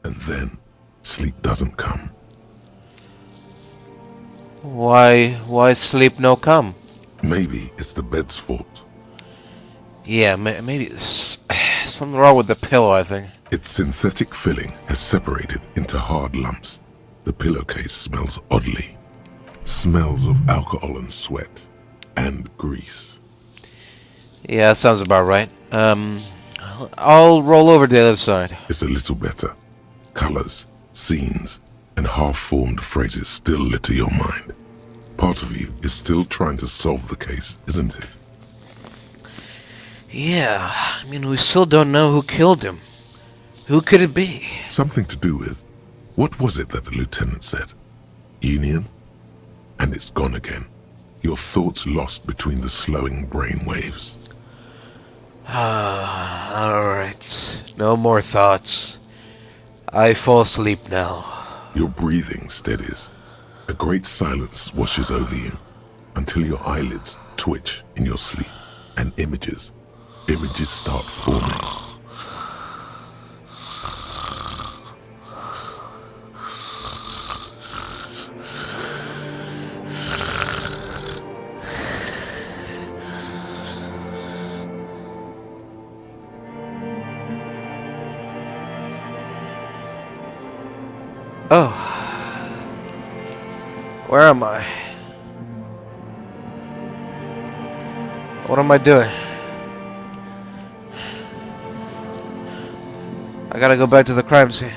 And then, sleep doesn't come. Why sleep no come? Maybe it's the bed's fault. Yeah, maybe it's something wrong with the pillow, I think. Its synthetic filling has separated into hard lumps. The pillowcase smells oddly. Smells of alcohol and sweat. And grease. Yeah, that sounds about right. I'll roll over to the other side. It's a little better. Colors, scenes, and half-formed phrases still litter your mind. Part of you is still trying to solve the case, isn't it? Yeah, I mean, we still don't know who killed him. Who could it be? Something to do with... What was it that the lieutenant said? Union? And it's gone again. Your thoughts lost between the slowing brain waves. Alright. No more thoughts. I fall asleep now. Your breathing steadies. A great silence washes over you until your eyelids twitch in your sleep and images start forming. Oh. Where am I? What am I doing? I gotta go back to the crime scene.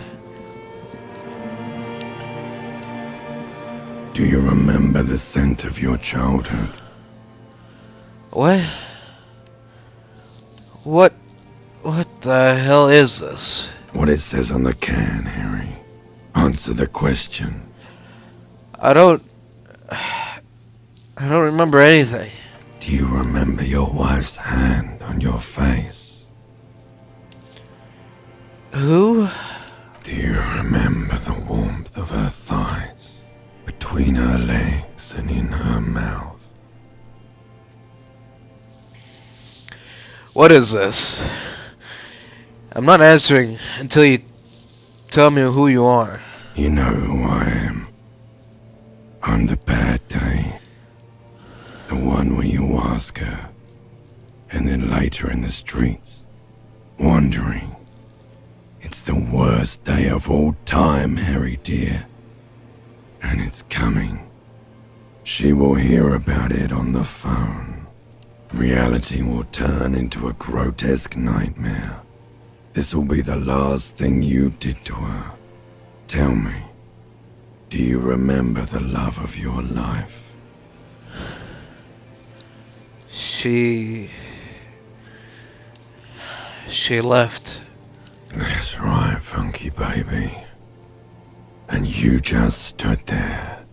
Do you remember the scent of your childhood? What? What the hell is this? What it says on the can, Harry. Answer the question. I don't remember anything. Do you remember your wife's hand on your face? Who? Do you remember the warmth of her thighs between her legs and in her mouth? What is this? I'm not answering until you tell me who you are. You know who I am. I'm the bad day. The one where you ask her, and then later in the streets, wandering. It's the worst day of all time, Harry dear. And it's coming. She will hear about it on the phone. Reality will turn into a grotesque nightmare. This will be the last thing you did to her. Tell me, do you remember the love of your life? She left. That's right, funky baby. And you just stood there.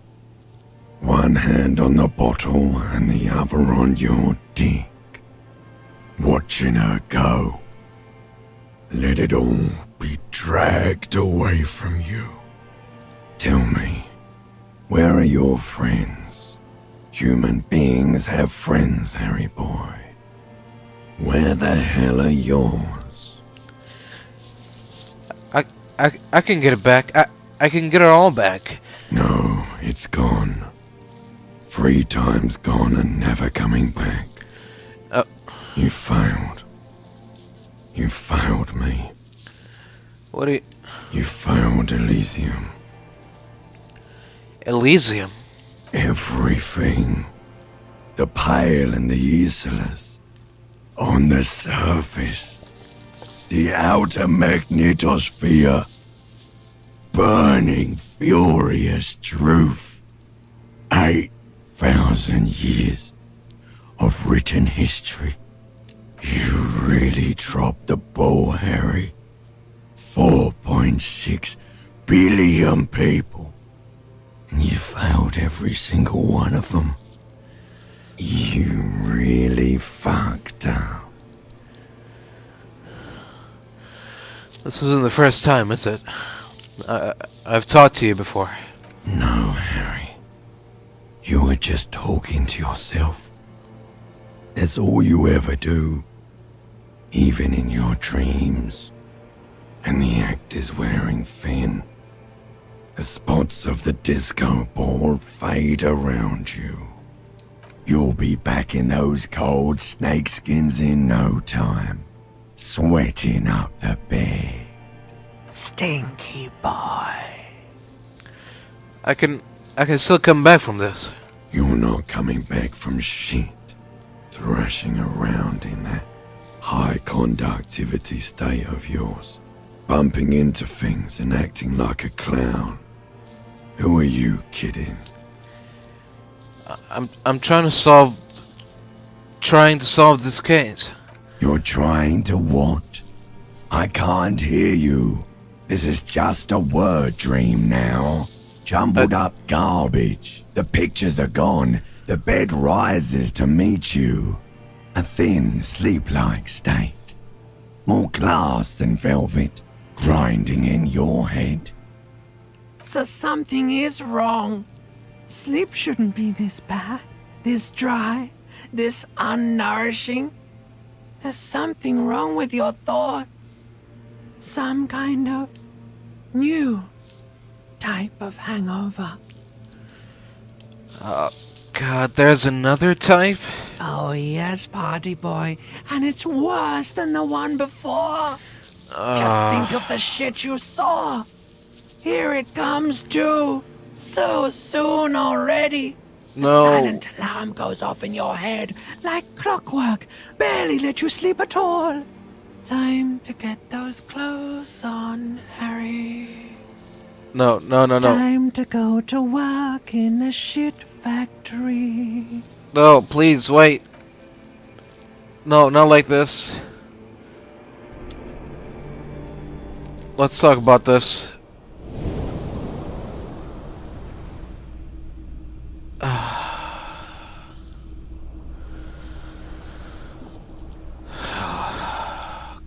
One hand on the bottle and the other on your dick. Watching her go. Let it all be dragged away from you. Tell me, where are your friends? Human beings have friends, Harry boy. Where the hell are yours? I can get it back. I can get it all back. No, it's gone. 3 times gone and never coming back. You failed. You failed me. What do you... You failed Elysium. Elysium? Everything. The Pale and the Islas. On the surface. The outer magnetosphere. Burning, furious truth. 8,000 years of written history. You really dropped the ball, Harry. 4.6 billion people. And you failed every single one of them. You really fucked up. This isn't the first time, is it? I've talked to you before. No, Harry. You were just talking to yourself. That's all you ever do. Even in your dreams. and the actor's wearing thin. The spots of the disco ball fade around you. You'll be back in those cold snakeskins in no time, sweating up the bed. Stinky boy. I can still come back from this. You're not coming back from shit. Thrashing around in that high conductivity state of yours. Bumping into things and acting like a clown. Who are you kidding? I'm trying to solve this case. You're trying to what? I can't hear you. This is just a word dream now. Jumbled up garbage. The pictures are gone. The bed rises to meet you. A thin, sleep-like state. More glass than velvet, grinding in your head. So something is wrong. Sleep shouldn't be this bad, this dry, this unnourishing. There's something wrong with your thoughts. Some kind of new type of hangover. God, there's another type? Oh yes, party boy, and it's worse than the one before. Just think of the shit you saw. Here it comes too. So soon already. No. The silent alarm goes off in your head like clockwork. Barely let you sleep at all. Time to get those clothes on, Harry. No. Time to go to work in the shit factory. No, please, wait. No, not like this. Let's talk about this. Oh,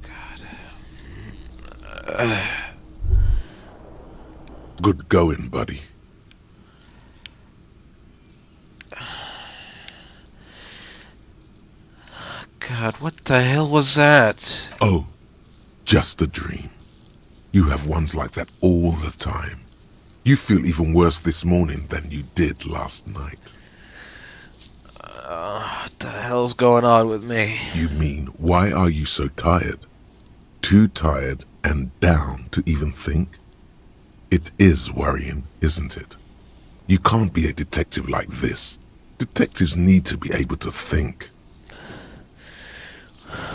God. Good going, buddy. God, what the hell was that? Oh, just a dream. You have ones like that all the time. You feel even worse this morning than you did last night. What the hell's going on with me? You mean, why are you so tired? Too tired and down to even think? It is worrying, isn't it? You can't be a detective like this. Detectives need to be able to think.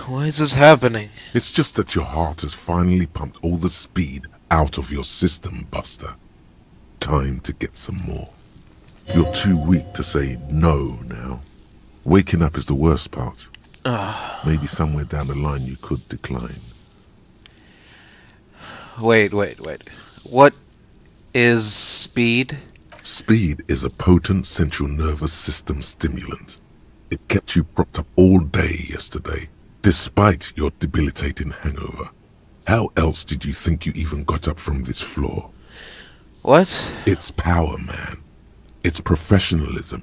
Why is this happening? It's just that your heart has finally pumped all the speed out of your system, Buster. Time to get some more. You're too weak to say no now. Waking up is the worst part. Maybe somewhere down the line you could decline. Wait. What is speed? Speed is a potent central nervous system stimulant. It kept you propped up all day yesterday, despite your debilitating hangover. How else did you think you even got up from this floor? What? It's power, man. It's professionalism.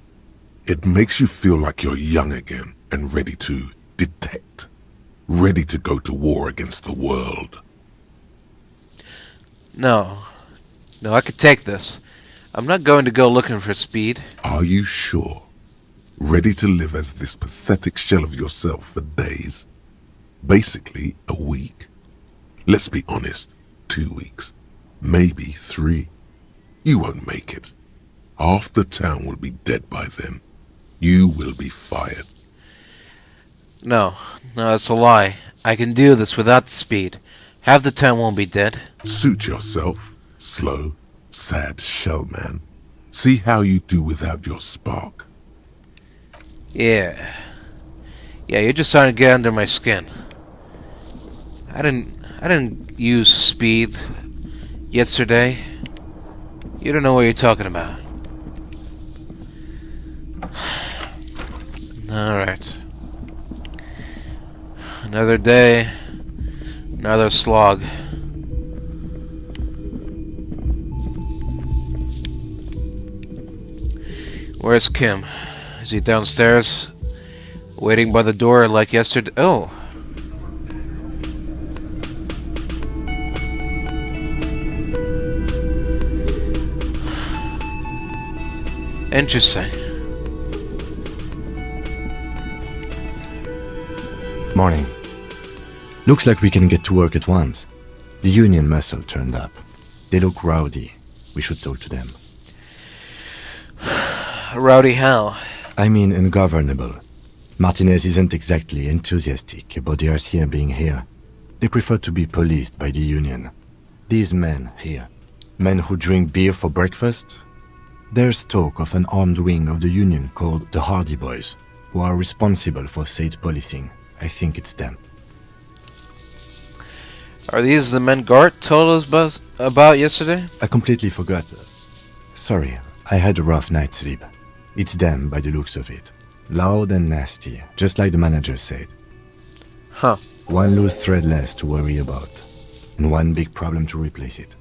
It makes you feel like you're young again and ready to detect. Ready to go to war against the world. No, I could take this. I'm not going to go looking for speed. Are you sure? Ready to live as this pathetic shell of yourself for days? Basically, a week. Let's be honest, 2 weeks. Maybe 3. You won't make it. Half the town will be dead by then. You will be fired. No, it's a lie. I can do this without the speed. Half the town won't be dead. Suit yourself, slow, sad shell man. See how you do without your spark. Yeah, you're just trying to get under my skin. I didn't use speed yesterday. You don't know what you're talking about. Alright. Another day, another slog. Where's Kim? Is he downstairs? Waiting by the door like yesterday? Oh. Interesting. Morning. Looks like we can get to work at once. The Union muscle turned up. They look rowdy. We should talk to them. Rowdy how? I mean ungovernable. Martinez isn't exactly enthusiastic about the RCM being here. They prefer to be policed by the Union. These men here, men who drink beer for breakfast, there's talk of an armed wing of the Union called the Hardy Boys, who are responsible for state policing. I think it's them. Are these the men Gart told us about yesterday? I completely forgot. Sorry, I had a rough night's sleep. It's them by the looks of it. Loud and nasty, just like the manager said. Huh. One loose thread less to worry about, and one big problem to replace it.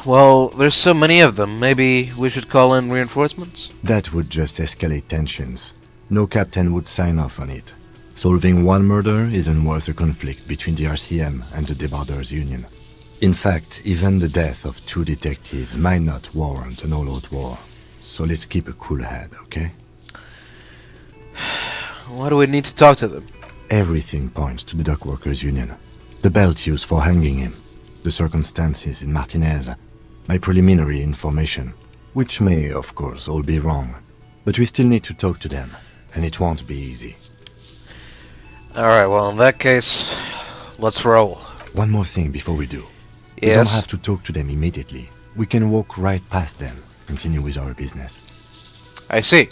Well, there's so many of them. Maybe we should call in reinforcements? That would just escalate tensions. No captain would sign off on it. Solving one murder isn't worth a conflict between the RCM and the Debarders Union. In fact, even the death of 2 detectives might not warrant an all-out war. So let's keep a cool head, okay? Why do we need to talk to them? Everything points to the Dockworkers Union. The belt used for hanging him, the circumstances in Martinez, my preliminary information, which may, of course, all be wrong. But we still need to talk to them, and it won't be easy. Alright, well, in that case, let's roll. One more thing before we do. Yes? We don't have to talk to them immediately. We can walk right past them, continue with our business. I see.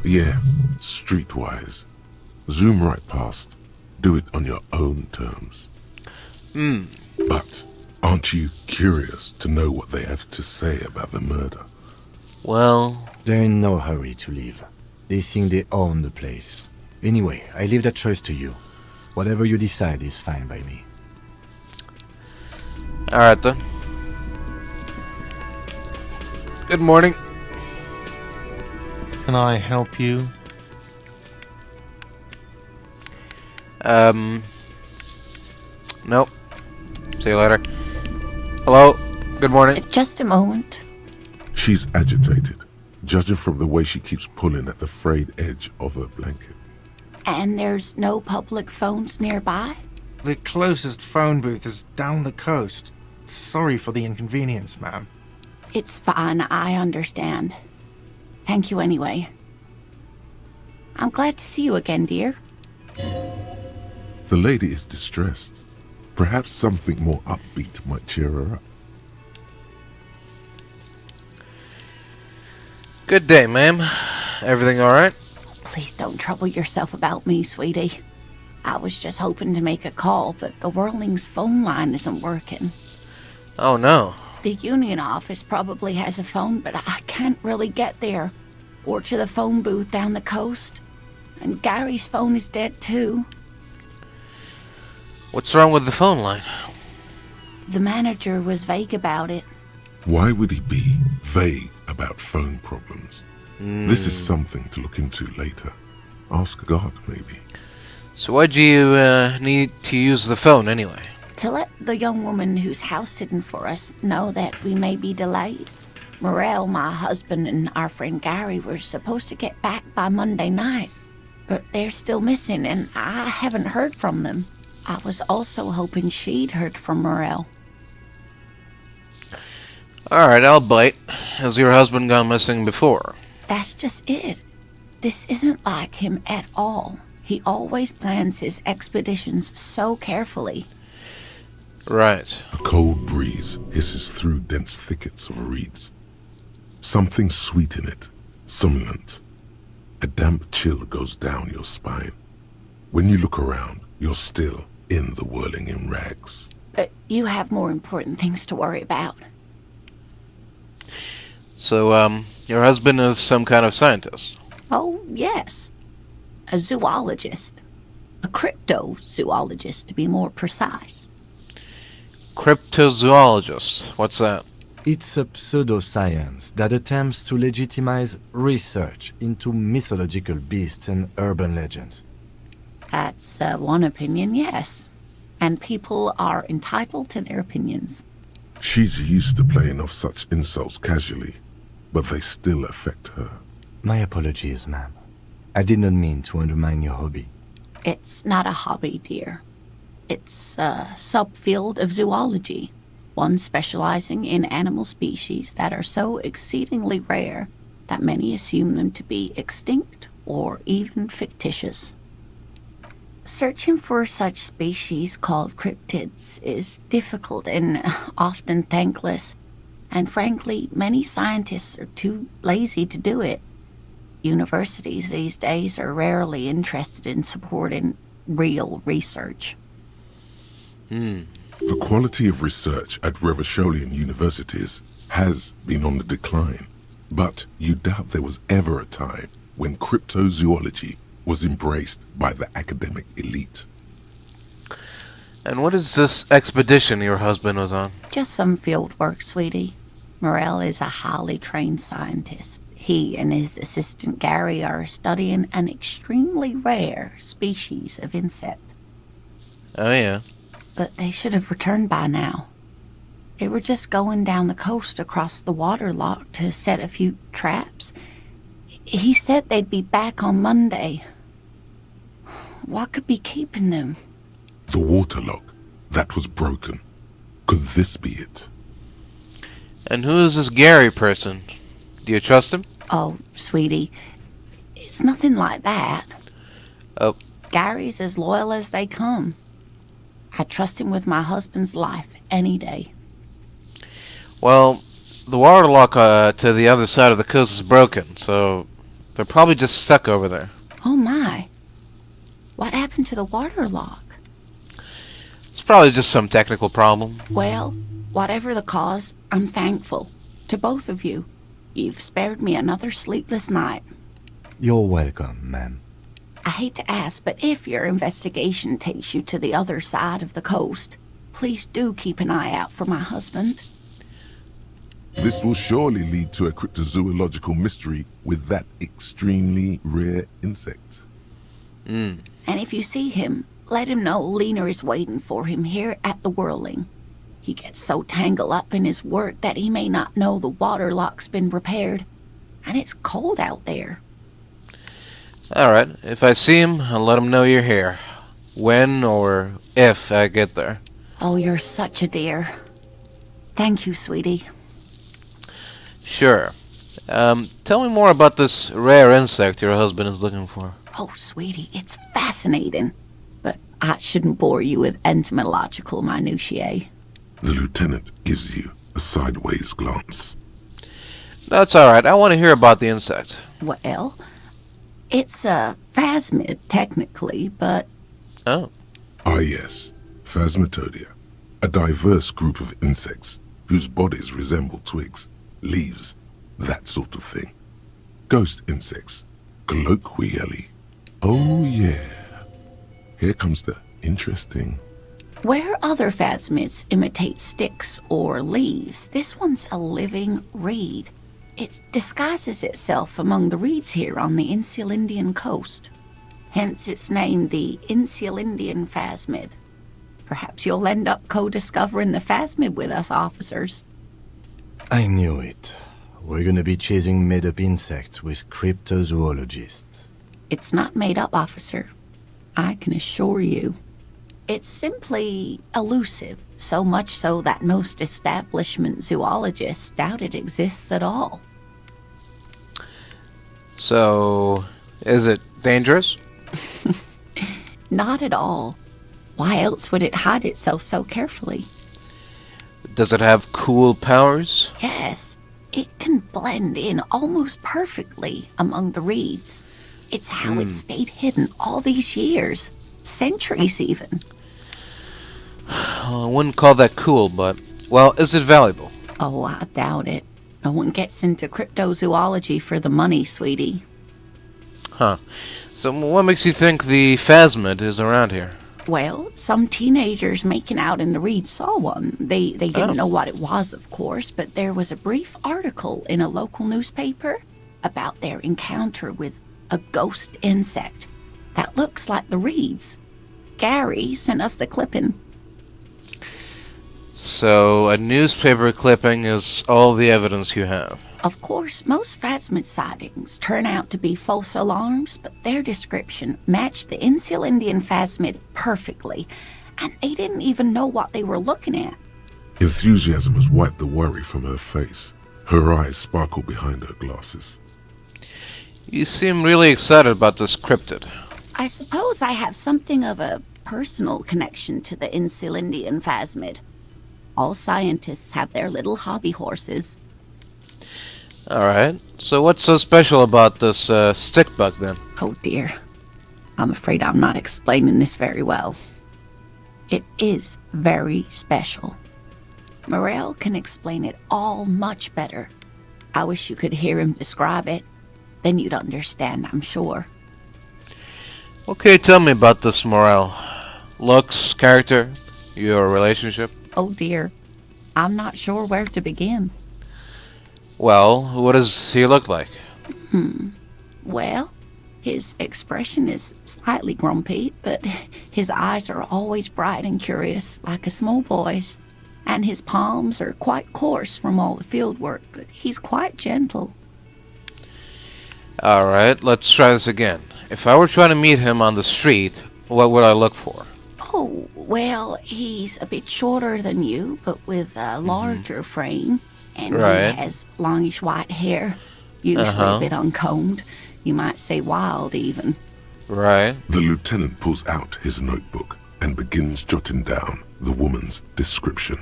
Yeah, streetwise. Zoom right past. Do it on your own terms. But aren't you curious to know what they have to say about the murder? Well, They're in no hurry to leave. They think they own the place. Anyway, I leave that choice to you. Whatever you decide is fine by me. alright then. Good morning. Can I help you? Nope. See you later. Hello. Good morning. Just a moment. She's agitated, judging from the way she keeps pulling at the frayed edge of her blanket. And there's no public phones nearby? The closest phone booth is down the coast. Sorry for the inconvenience, ma'am. It's fine, I understand. Thank you anyway. I'm glad to see you again, dear. The lady is distressed. Perhaps something more upbeat might cheer her up. Good day, ma'am. Everything alright? Please don't trouble yourself about me, sweetie. I was just hoping to make a call, but the Whirling's phone line isn't working. Oh no. The Union office probably has a phone, but I can't really get there. Or to the phone booth down the coast. And Gary's phone is dead too. What's wrong with the phone line? The manager was vague about it. Why would he be vague about phone problems? This is something to look into later. Ask God, maybe. So why do you need to use the phone anyway? To let the young woman who's house-sitting for us know that we may be delayed. Morel, my husband, and our friend Gary were supposed to get back by Monday night, but they're still missing, and I haven't heard from them. I was also hoping she'd heard from Morel. Alright, I'll bite. Has your husband gone missing before? That's just it. This isn't like him at all. He always plans his expeditions so carefully. Right. A cold breeze hisses through dense thickets of reeds. Something sweet in it, somnolent. A damp chill goes down your spine. When you look around, you're still in the whirling in rags. But you have more important things to worry about. So, your husband is some kind of scientist? Oh, yes. A zoologist. A cryptozoologist, to be more precise. Cryptozoologist. What's that? It's a pseudoscience that attempts to legitimize research into mythological beasts and urban legends. That's one opinion, yes. And people are entitled to their opinions. She's used to playing off such insults casually. but they still affect her. My apologies, ma'am. I did not mean to undermine your hobby. It's not a hobby, dear. It's a subfield of zoology, one specializing in animal species that are so exceedingly rare that many assume them to be extinct or even fictitious. Searching for such species called cryptids is difficult and often thankless, and frankly, many scientists are too lazy to do it. Universities these days are rarely interested in supporting real research. The quality of research at Revacholian universities has been on the decline, but you doubt there was ever a time when cryptozoology was embraced by the academic elite. And what is this expedition your husband was on? Just some field work, sweetie. Morel is a highly trained scientist. He and his assistant Gary are studying an extremely rare species of insect. Oh, yeah. But they should have returned by now. They were just going down the coast across the waterlock to set a few traps. He said they'd be back on Monday. What could be keeping them? The waterlock, that was broken. Could this be it? And who is this Gary person? Do you trust him? Oh, sweetie, it's nothing like that. Oh. Gary's as loyal as they come. I trust him with my husband's life any day. Well, the waterlock to the other side of the coast is broken, so they're probably just stuck over there. Oh my. What happened to the waterlock? It's probably just some technical problem. Well, whatever the cause, I'm thankful. To both of you. You've spared me another sleepless night. You're welcome, ma'am. I hate to ask, but if your investigation takes you to the other side of the coast, please do keep an eye out for my husband. This will surely lead to a cryptozoological mystery with that extremely rare insect. And if you see him, let him know Lena is waiting for him here at the Whirling. He gets so tangled up in his work that he may not know the waterlock's been repaired. And it's cold out there. Alright, if I see him, I'll let him know you're here. When or if I get there. Oh, you're such a dear. Thank you, sweetie. Sure. Tell me more about this rare insect your husband is looking for. Oh, sweetie, it's fascinating. But I shouldn't bore you with entomological minutiae. The lieutenant gives you a sideways glance. That's alright, I want to hear about the insect. Well, it's a phasmid, technically, but... Oh. Ah yes, Phasmatodia. A diverse group of insects whose bodies resemble twigs, leaves, that sort of thing. Ghost insects, colloquially. Oh yeah. Here comes the interesting. Where other phasmids imitate sticks or leaves, this one's a living reed. It disguises itself among the reeds here on the Insulindian coast. Hence its name, the Insulindian phasmid. Perhaps you'll end up co-discovering the phasmid with us, officers. I knew it. We're gonna be chasing made-up insects with cryptozoologists. It's not made up, officer. I can assure you. It's simply elusive, so much so that most establishment zoologists doubt it exists at all. So, is it dangerous? Not at all. Why else would it hide itself so carefully? Does it have cool powers? Yes, it can blend in almost perfectly among the reeds. It's how it stayed hidden all these years, centuries even. I wouldn't call that cool, but... Well, is it valuable? Oh, I doubt it. No one gets into cryptozoology for the money, sweetie. Huh. So what makes you think the phasmid is around here? Well, some teenagers making out in the reeds saw one. They didn't know what it was, of course, but there was a brief article in a local newspaper about their encounter with a ghost insect that looks like the reeds. Gary sent us the clipping. So, a newspaper clipping is all the evidence you have? Of course, most phasmid sightings turn out to be false alarms, but their description matched the Insulindian phasmid perfectly, and they didn't even know what they were looking at. Enthusiasm has wiped the worry from her face. Her eyes sparkle behind her glasses. You seem really excited about this cryptid. I suppose I have something of a personal connection to the Insulindian phasmid. All scientists have their little hobby horses. Alright, so what's so special about this stick bug then? Oh dear. I'm afraid I'm not explaining this very well. It is very special. Morel can explain it all much better. I wish you could hear him describe it. Then you'd understand, I'm sure. Okay, tell me about this Morel. Looks, character, your relationship? Oh dear. I'm not sure where to begin. Well, what does he look like? Well, his expression is slightly grumpy, but his eyes are always bright and curious, like a small boy's. And his palms are quite coarse from all the field work, but he's quite gentle. Alright, let's try this again. If I were trying to meet him on the street, what would I look for? Oh, well, he's a bit shorter than you, but with a larger frame. And Right. he has longish white hair, usually a bit uncombed. You might say wild, even. Right. The lieutenant pulls out his notebook and begins jotting down the woman's description.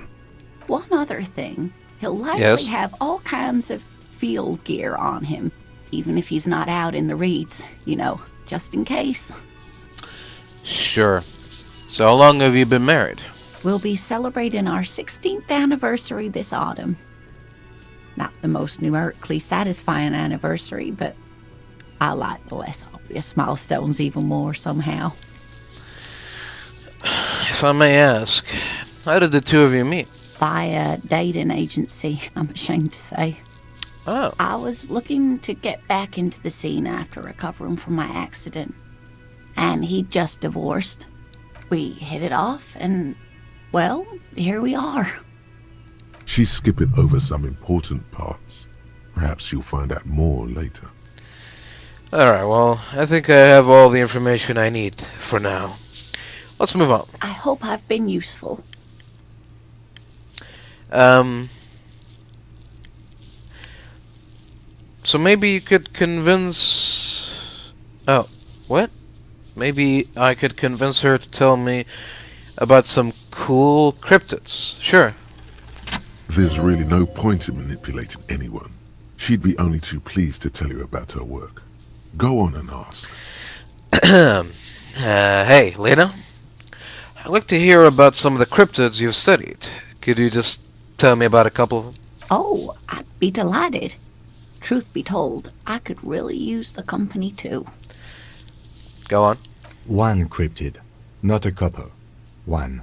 One other thing, he'll likely Yes? have all kinds of field gear on him, even if he's not out in the reeds, just in case. Sure. So how long have you been married? We'll be celebrating our 16th anniversary this autumn. Not the most numerically satisfying anniversary, but I like the less obvious milestones even more somehow. If I may ask, how did the two of you meet? By a dating agency, I'm ashamed to say. Oh. I was looking to get back into the scene after recovering from my accident. And he'd just divorced. We hit it off, and, well, here we are. She's skipping over some important parts. Perhaps you'll find out more later. Alright, well, I think I have all the information I need for now. Let's move on. I hope I've been useful. So maybe you could convince... Oh, what? Maybe I could convince her to tell me about some cool cryptids. Sure. There's really no point in manipulating anyone. She'd be only too pleased to tell you about her work. Go on and ask. Hey, Lena? I'd like to hear about some of the cryptids you've studied. Could you just tell me about a couple of them? Oh, I'd be delighted. Truth be told, I could really use the company too. Go on. One cryptid, not a couple. One.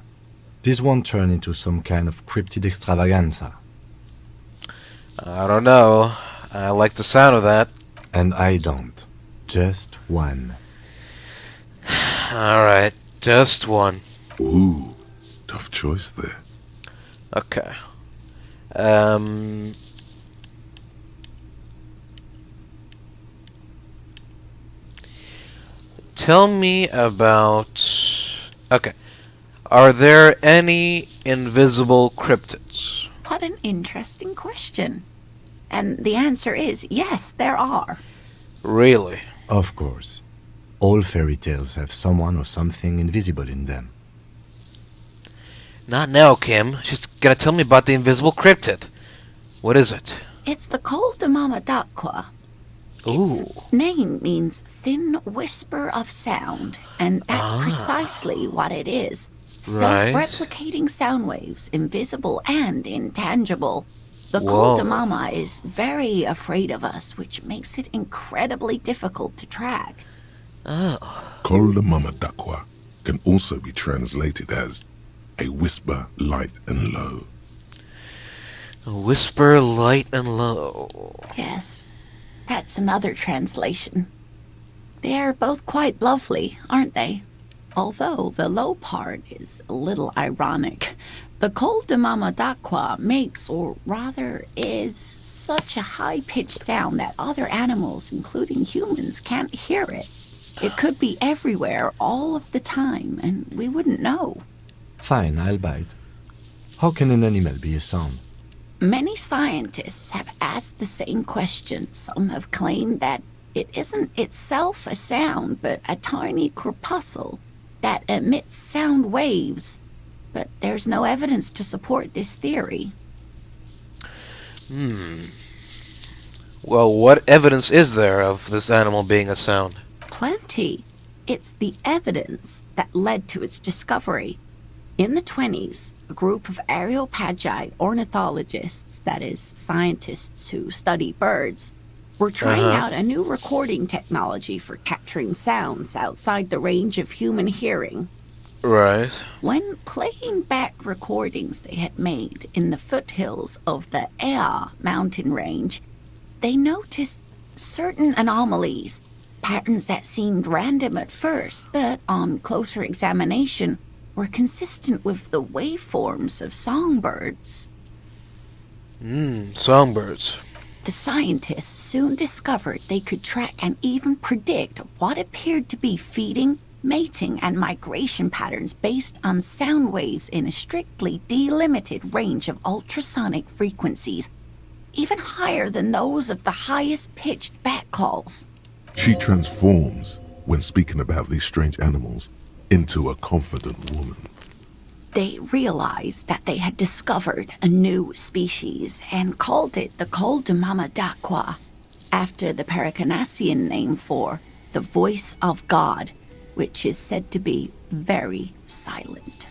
This won't turn into some kind of cryptid extravaganza. I don't know. I like the sound of that. And I don't. Just one. Alright, just one. Ooh, tough choice there. Okay. Tell me about... Okay. Are there any invisible cryptids? What an interesting question. And the answer is yes, there are. Really? Of course. All fairy tales have someone or something invisible in them. Not now, Kim. She's gonna tell me about the invisible cryptid. What is it? It's the Col de Mama d'Aqua. Its Ooh. name means thin whisper of sound, and that's precisely what it is. Right. Self-replicating sound waves, invisible and intangible. The Col de Whoa. Mama is very afraid of us, which makes it incredibly difficult to track. Oh. Col de Mama d'Aqua can also be translated as a whisper light and low. Whisper light and low. Yes, that's another translation. They're both quite lovely, aren't they? Although the low part is a little ironic. The Col de Mama d'Aqua makes, or rather is, such a high-pitched sound that other animals, including humans, can't hear it. It could be everywhere all of the time, and we wouldn't know. Fine, I'll bite. How can an animal be a sound? Many scientists have asked the same question. Some have claimed that it isn't itself a sound, but a tiny corpuscle that emits sound waves. But there's no evidence to support this theory. Well, what evidence is there of this animal being a sound? Plenty. It's the evidence that led to its discovery. In the 20s, a group of Areopagite ornithologists, that is, scientists who study birds, were trying out a new recording technology for capturing sounds outside the range of human hearing. Right. When playing back recordings they had made in the foothills of the Ea mountain range, they noticed certain anomalies, patterns that seemed random at first, but on closer examination were consistent with the waveforms of songbirds. Songbirds. The scientists soon discovered they could track and even predict what appeared to be feeding, mating, and migration patterns based on sound waves in a strictly delimited range of ultrasonic frequencies, even higher than those of the highest-pitched bat calls. She transforms, when speaking about these strange animals, into a confident woman. They realized that they had discovered a new species and called it the Coldumama after the Paracanassian name for the voice of God, which is said to be very silent.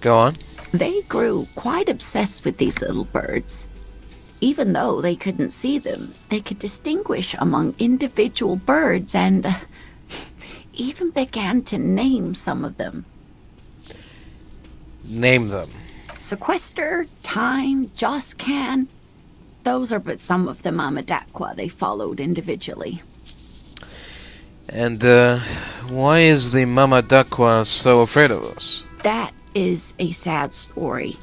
Go on. They grew quite obsessed with these little birds. Even though they couldn't see them, they could distinguish among individual birds and even began to name some of them. Name them. Sequester, Time, Joscan. Those are but some of the Mamadakwa they followed individually. And, why is the Mamadakwa so afraid of us? That is a sad story.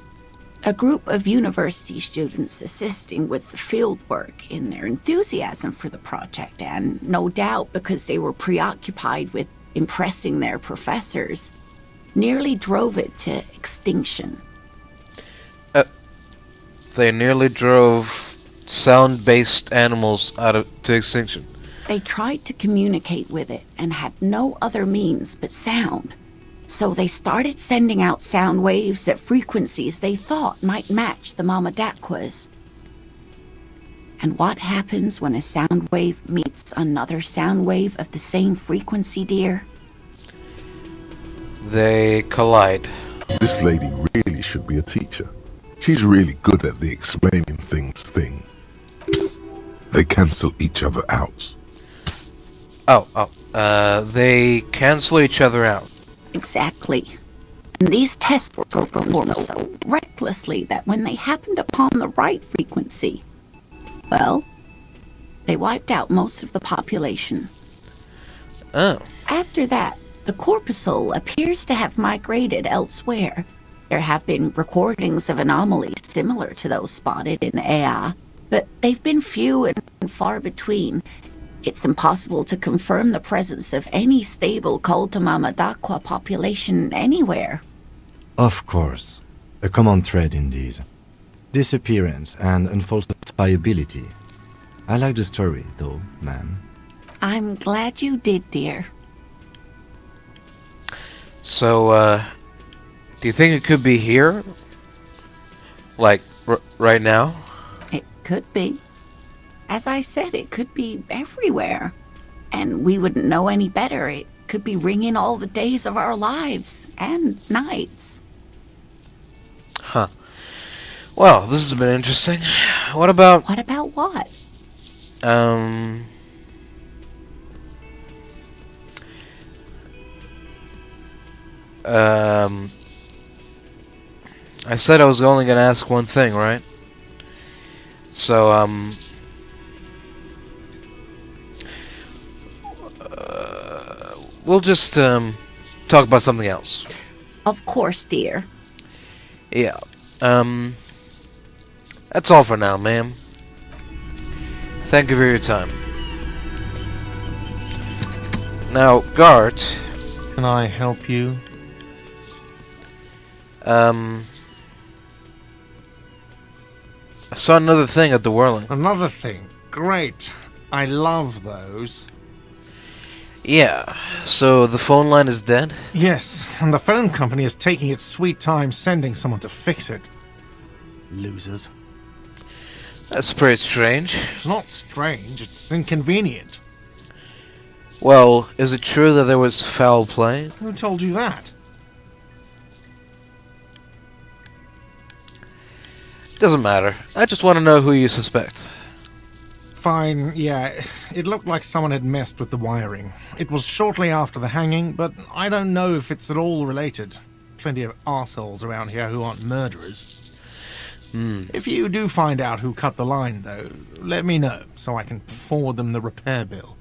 A group of university students assisting with the field work in their enthusiasm for the project, and no doubt because they were preoccupied with impressing their professors, nearly drove it to extinction. They nearly drove sound-based animals to extinction. They tried to communicate with it and had no other means but sound. So they started sending out sound waves at frequencies they thought might match the Mamadakwas. And what happens when a sound wave meets another sound wave of the same frequency, dear? They collide. This lady really should be a teacher. She's really good at the explaining things thing. Psst. They cancel each other out. Psst. They cancel each other out. Exactly. And these tests were performed so recklessly that when they happened upon the right frequency, well, they wiped out most of the population. Oh. After that, the corpuscle appears to have migrated elsewhere. There have been recordings of anomalies similar to those spotted in Ea, but they've been few and far between. It's impossible to confirm the presence of any stable Koltamamadakwa population anywhere. Of course. A common thread in these. Disappearance and unfalsifiability. I like the story, though, ma'am. I'm glad you did, dear. So, do you think it could be here? Like, right now? It could be. As I said, it could be everywhere. And we wouldn't know any better. It could be ringing all the days of our lives and nights. Huh. Well, this has been interesting. What about... What about what? I said I was only gonna ask one thing, right? So, we'll just, talk about something else. Of course, dear. Yeah. That's all for now, ma'am. Thank you for your time. Now, Gart. Can I help you? I saw another thing at the whirling. Another thing. Great. I love those. Yeah, so the phone line is dead? Yes, and the phone company is taking its sweet time sending someone to fix it. Losers. That's pretty strange. It's not strange, it's inconvenient. Well, is it true that there was foul play? Who told you that? Doesn't matter. I just want to know who you suspect. Fine, yeah. It looked like someone had messed with the wiring. It was shortly after the hanging, but I don't know if it's at all related. Plenty of arseholes around here who aren't murderers. If you do find out who cut the line, though, let me know, so I can forward them the repair bill.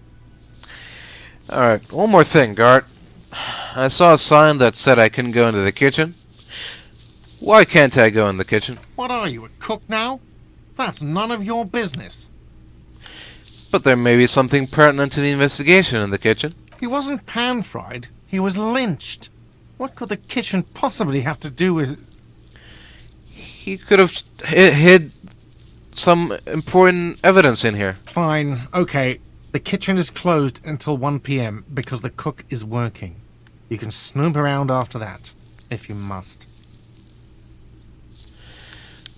Alright, one more thing, Gart. I saw a sign that said I couldn't go into the kitchen. Why can't I go in the kitchen? What are you, a cook now? That's none of your business. But there may be something pertinent to the investigation in the kitchen. He wasn't pan-fried, he was lynched. What could the kitchen possibly have to do with... He could have hid some important evidence in here. Fine, okay. The kitchen is closed until 1 p.m. because the cook is working. You can snoop around after that, if you must.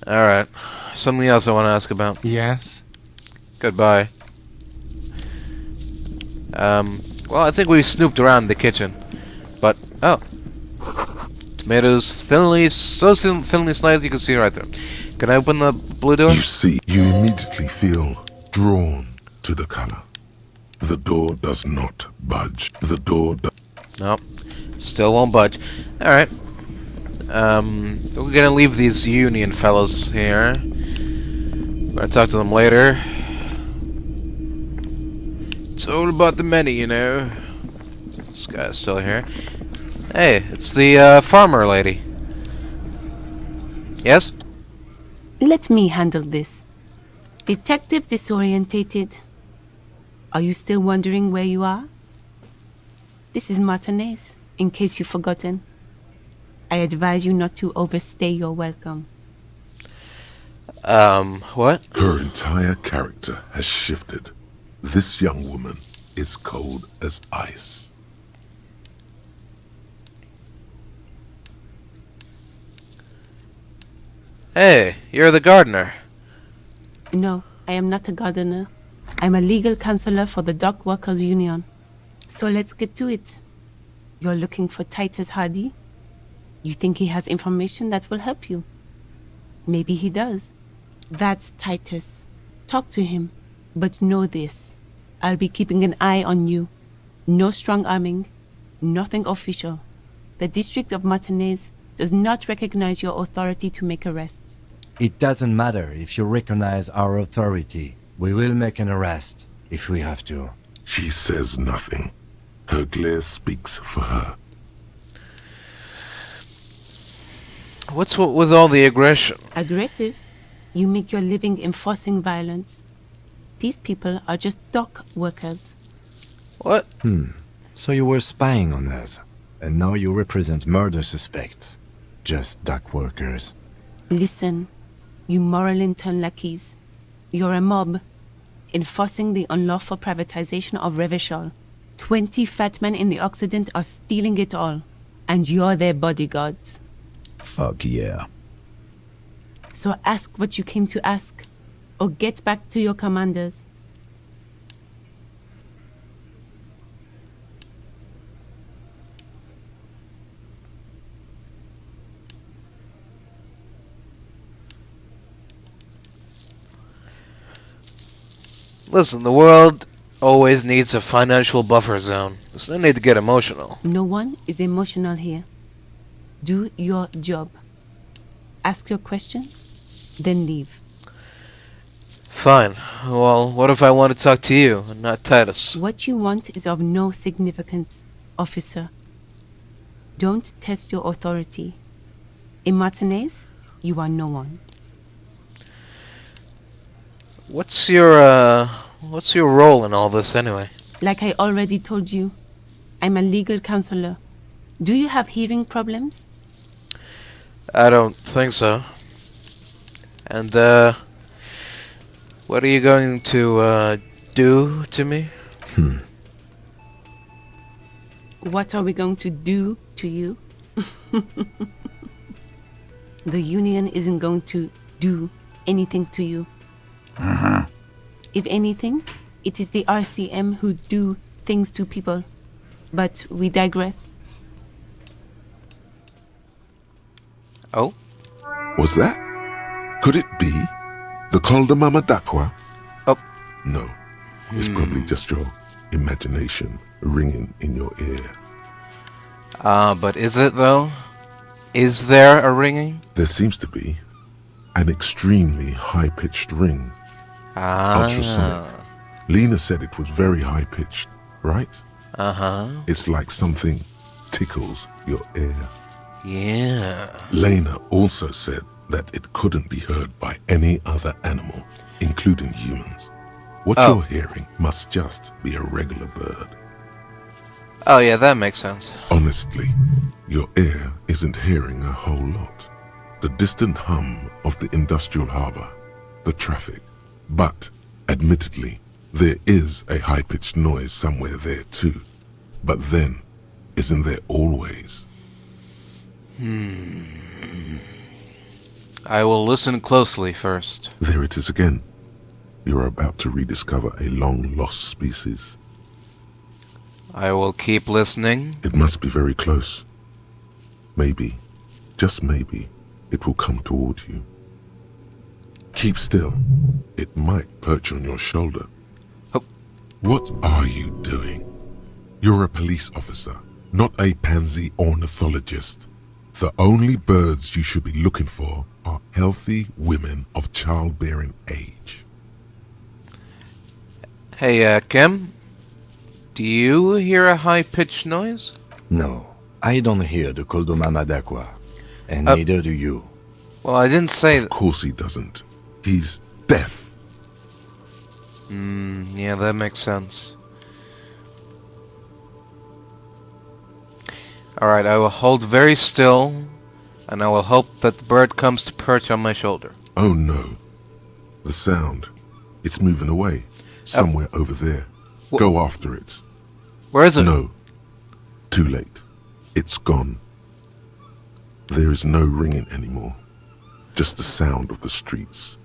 Alright. Something else I want to ask about. Yes? Goodbye. Well, I think we snooped around the kitchen. But, oh. Tomatoes so thinly sliced you can see right there. Can I open the blue door? You see, you immediately feel drawn to the color. The door does not budge. The door Nope. Still won't budge. Alright. We're gonna leave these Union fellows here. We're gonna talk to them later. It's all about the money, you know. This guy's still here. Hey, it's the farmer lady. Yes? Let me handle this. Detective disorientated. Are you still wondering where you are? This is Martinez, in case you've forgotten. I advise you not to overstay your welcome. What? Her entire character has shifted. This young woman is cold as ice. Hey, you're the gardener. No, I am not a gardener. I'm a legal counselor for the Dock Workers Union. So let's get to it. You're looking for Titus Hardy? You think he has information that will help you? Maybe he does. That's Titus. Talk to him. But know this. I'll be keeping an eye on you. No strong arming. Nothing official. The District of Martinez does not recognize your authority to make arrests. It doesn't matter if you recognize our authority. We will make an arrest, if we have to. She says nothing. Her glare speaks for her. What's with all the aggression? Aggressive? You make your living enforcing violence. These people are just dock workers. What? So you were spying on us, and now you represent murder suspects. Just dock workers. Listen, you moral intern lackeys. You're a mob, enforcing the unlawful privatization of Revachol. 20 fat men in the Occident are stealing it all, and you're their bodyguards. Fuck yeah. So ask what you came to ask, or get back to your commanders. Listen, the world always needs a financial buffer zone. There's no need to get emotional. No one is emotional here. Do your job. Ask your questions, then leave. Fine. Well, what if I want to talk to you and not Titus? What you want is of no significance, officer. Don't test your authority. In Martinez, you are no one. What's your role in all this anyway? Like I already told you, I'm a legal counselor. Do you have hearing problems? I don't think so. And, what are you going to, do to me? What are we going to do to you? The Union isn't going to do anything to you. If anything, it is the RCM who do things to people. But we digress. Oh? Was that? Could it be the Col de Mama Dakwa? Oh. No, it's probably just your imagination ringing in your ear. But is it though? Is there a ringing? There seems to be an extremely high-pitched ring. Ultrasonic. Lena said it was very high-pitched, right? It's like something tickles your ear. Yeah. Lena also said that it couldn't be heard by any other animal, including humans. What you're hearing must just be a regular bird. Oh yeah, that makes sense. Honestly, your ear isn't hearing a whole lot. The distant hum of the industrial harbor, the traffic. But, admittedly, there is a high-pitched noise somewhere there too. But then, isn't there always? I will listen closely first. There it is again. You're about to rediscover a long-lost species. I will keep listening. It must be very close. Maybe, just maybe, it will come toward you. Keep still. It might perch on your shoulder. Oh. What are you doing? You're a police officer, not a pansy ornithologist. The only birds you should be looking for are healthy women of childbearing age. Hey, Kim? Do you hear a high-pitched noise? No, I don't hear the Col de Mama Dakwa. And neither do you. Well, I didn't say Of course he doesn't. He's deaf. Yeah, that makes sense. Alright, I will hold very still, and I will hope that the bird comes to perch on my shoulder. Oh no. The sound. It's moving away. Somewhere over there. Go after it. Where is it? No. Too late. It's gone. There is no ringing anymore. Just the sound of the streets.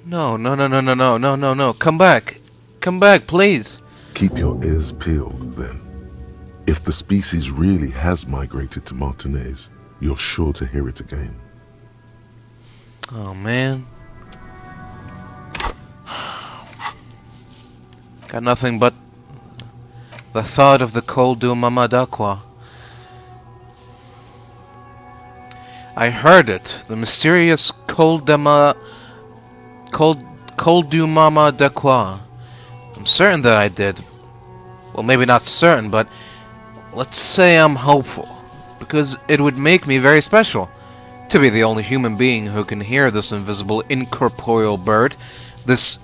No. Come back. Come back, please. Keep your ears peeled, then. If the species really has migrated to Martinez, you're sure to hear it again. Oh, man. Got nothing but the thought of the Col de Mama Dakwa. I heard it. The mysterious Col du Mama Dakwa. I'm certain that I did. Well, maybe not certain, but let's say I'm hopeful. Because it would make me very special to be the only human being who can hear this invisible, incorporeal bird. This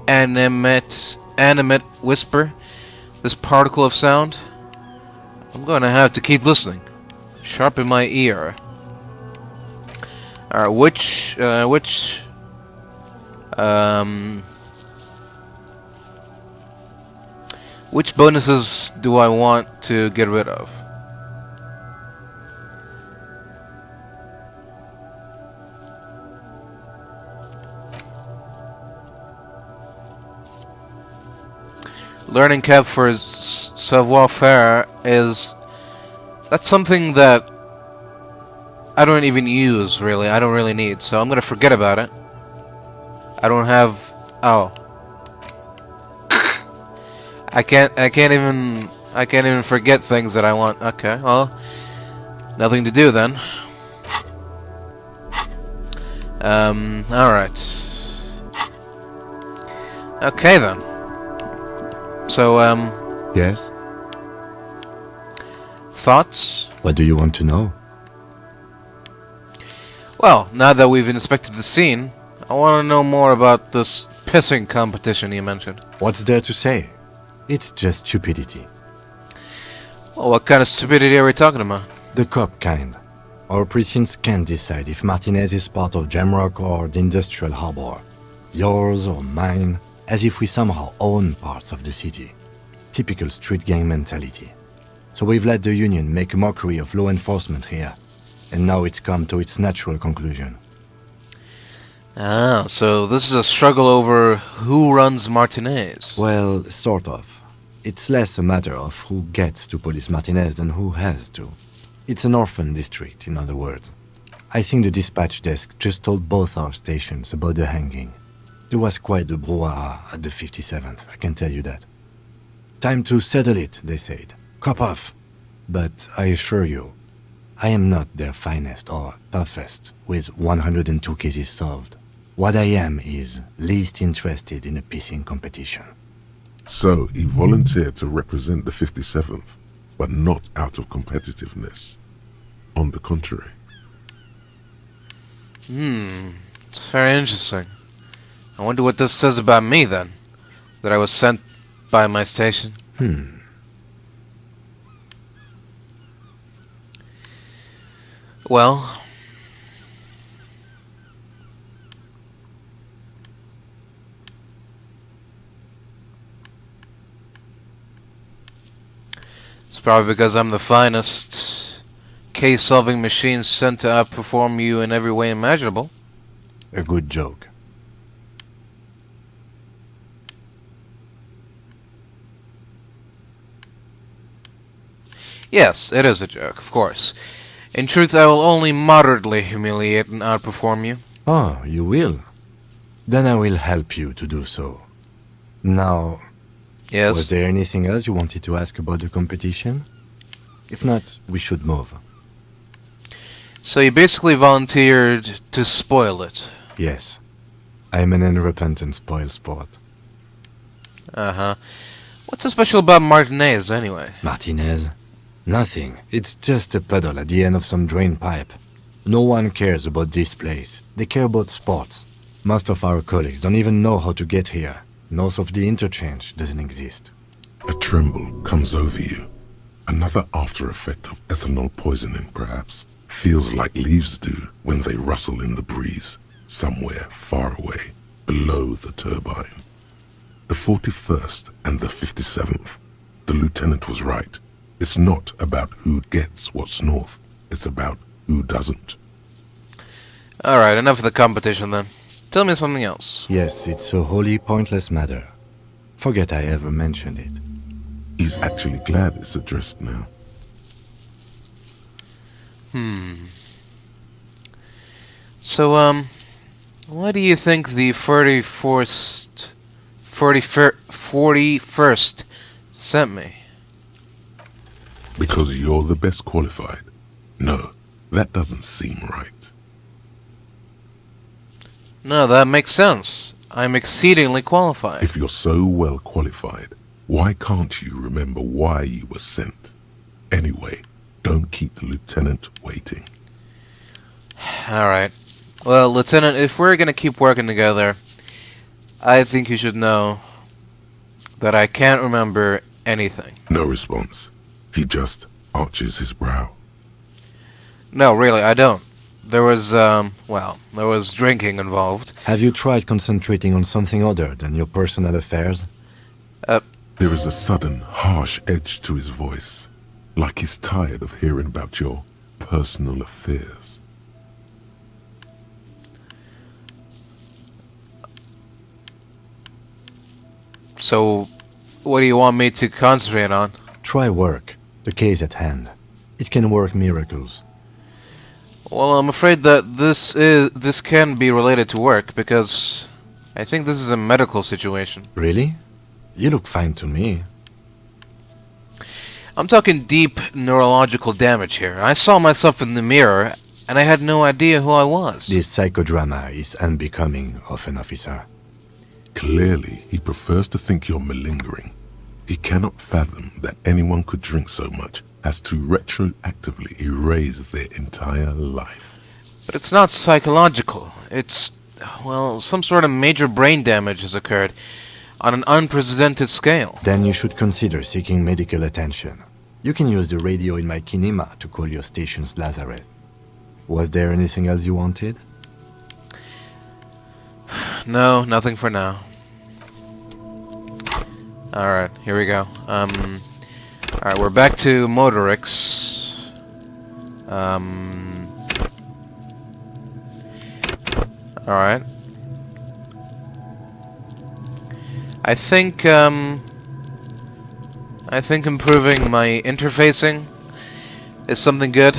animate whisper. This particle of sound. I'm going to have to keep listening. Sharpen my ear. Alright, which bonuses do I want to get rid of? Learning Kev for his savoir-faire is... That's something that I don't even use, really. I don't really need, so I'm gonna forget about it. I don't have... Oh. I can't even forget things that I want. Okay, well, nothing to do then. Alright. Okay then. So, Yes? thoughts? What do you want to know? Well, now that we've inspected the scene, I want to know more about this pissing competition you mentioned. What's there to say? It's just stupidity. Well, what kind of stupidity are we talking about? The cop kind. Our precincts can't decide if Martinez is part of Jamrock or the Industrial Harbor. Yours or mine, as if we somehow own parts of the city. Typical street gang mentality. So we've let the Union make a mockery of law enforcement here. And now it's come to its natural conclusion. Ah, so this is a struggle over who runs Martinez. Well, sort of. It's less a matter of who gets to police Martinez than who has to. It's an orphan district, in other words. I think the dispatch desk just told both our stations about the hanging. There was quite the brouhaha at the 57th, I can tell you that. Time to settle it, they said. Cop off. But I assure you, I am not their finest or toughest, with 102 cases solved. What I am is least interested in a pissing competition. So he volunteered to represent the 57th, but not out of competitiveness. On the contrary. It's very interesting. I wonder what this says about me, then. That I was sent by my station. Well... it's probably because I'm the finest case-solving machine sent to outperform you in every way imaginable. A good joke. Yes, it is a joke, of course. In truth, I will only moderately humiliate and outperform you. Oh, you will? Then I will help you to do so. Now, Yes? was there anything else you wanted to ask about the competition? If not, we should move. So you basically volunteered to spoil it. Yes. I'm an unrepentant spoil sport. Uh-huh. What's so special about Martinez, anyway? Martinez? Nothing. It's just a puddle at the end of some drain pipe. No one cares about this place. They care about sports. Most of our colleagues don't even know how to get here. North of the interchange doesn't exist. A tremble comes over you. Another after effect of ethanol poisoning, perhaps. Feels like leaves do when they rustle in the breeze, somewhere far away, below the turbine. The 41st and the 57th. The lieutenant was right. It's not about who gets what's north. It's about who doesn't. Alright, enough of the competition then. Tell me something else. Yes, it's a wholly pointless matter. Forget I ever mentioned it. He's actually glad it's addressed now. So, why do you think the 41st sent me? Because you're the best qualified. No, that doesn't seem right. No, that makes sense. I'm exceedingly qualified. If you're so well qualified, why can't you remember why you were sent? Anyway, don't keep the lieutenant waiting. Alright. Well, Lieutenant, if we're gonna keep working together, I think you should know that I can't remember anything. No response. He just arches his brow. No, really, I don't. There was, there was drinking involved. Have you tried concentrating on something other than your personal affairs? There is a sudden, harsh edge to his voice, like he's tired of hearing about your personal affairs. So, what do you want me to concentrate on? Try work. The case at hand. It can work miracles. Well, I'm afraid that this can be related to work, because I think this is a medical situation. Really? You look fine to me. I'm talking deep neurological damage here. I saw myself in the mirror, and I had no idea who I was. This psychodrama is unbecoming of an officer. Clearly, he prefers to think you're malingering. He cannot fathom that anyone could drink so much as to retroactively erase their entire life. But it's not psychological. It's well, some sort of major brain damage has occurred on an unprecedented scale. Then you should consider seeking medical attention. You can use the radio in my kinema to call your station's Lazareth. Was there anything else you wanted? No, nothing for now. Alright, here we go. Alright, we're back to Motorix. Alright. I think improving my interfacing is something good.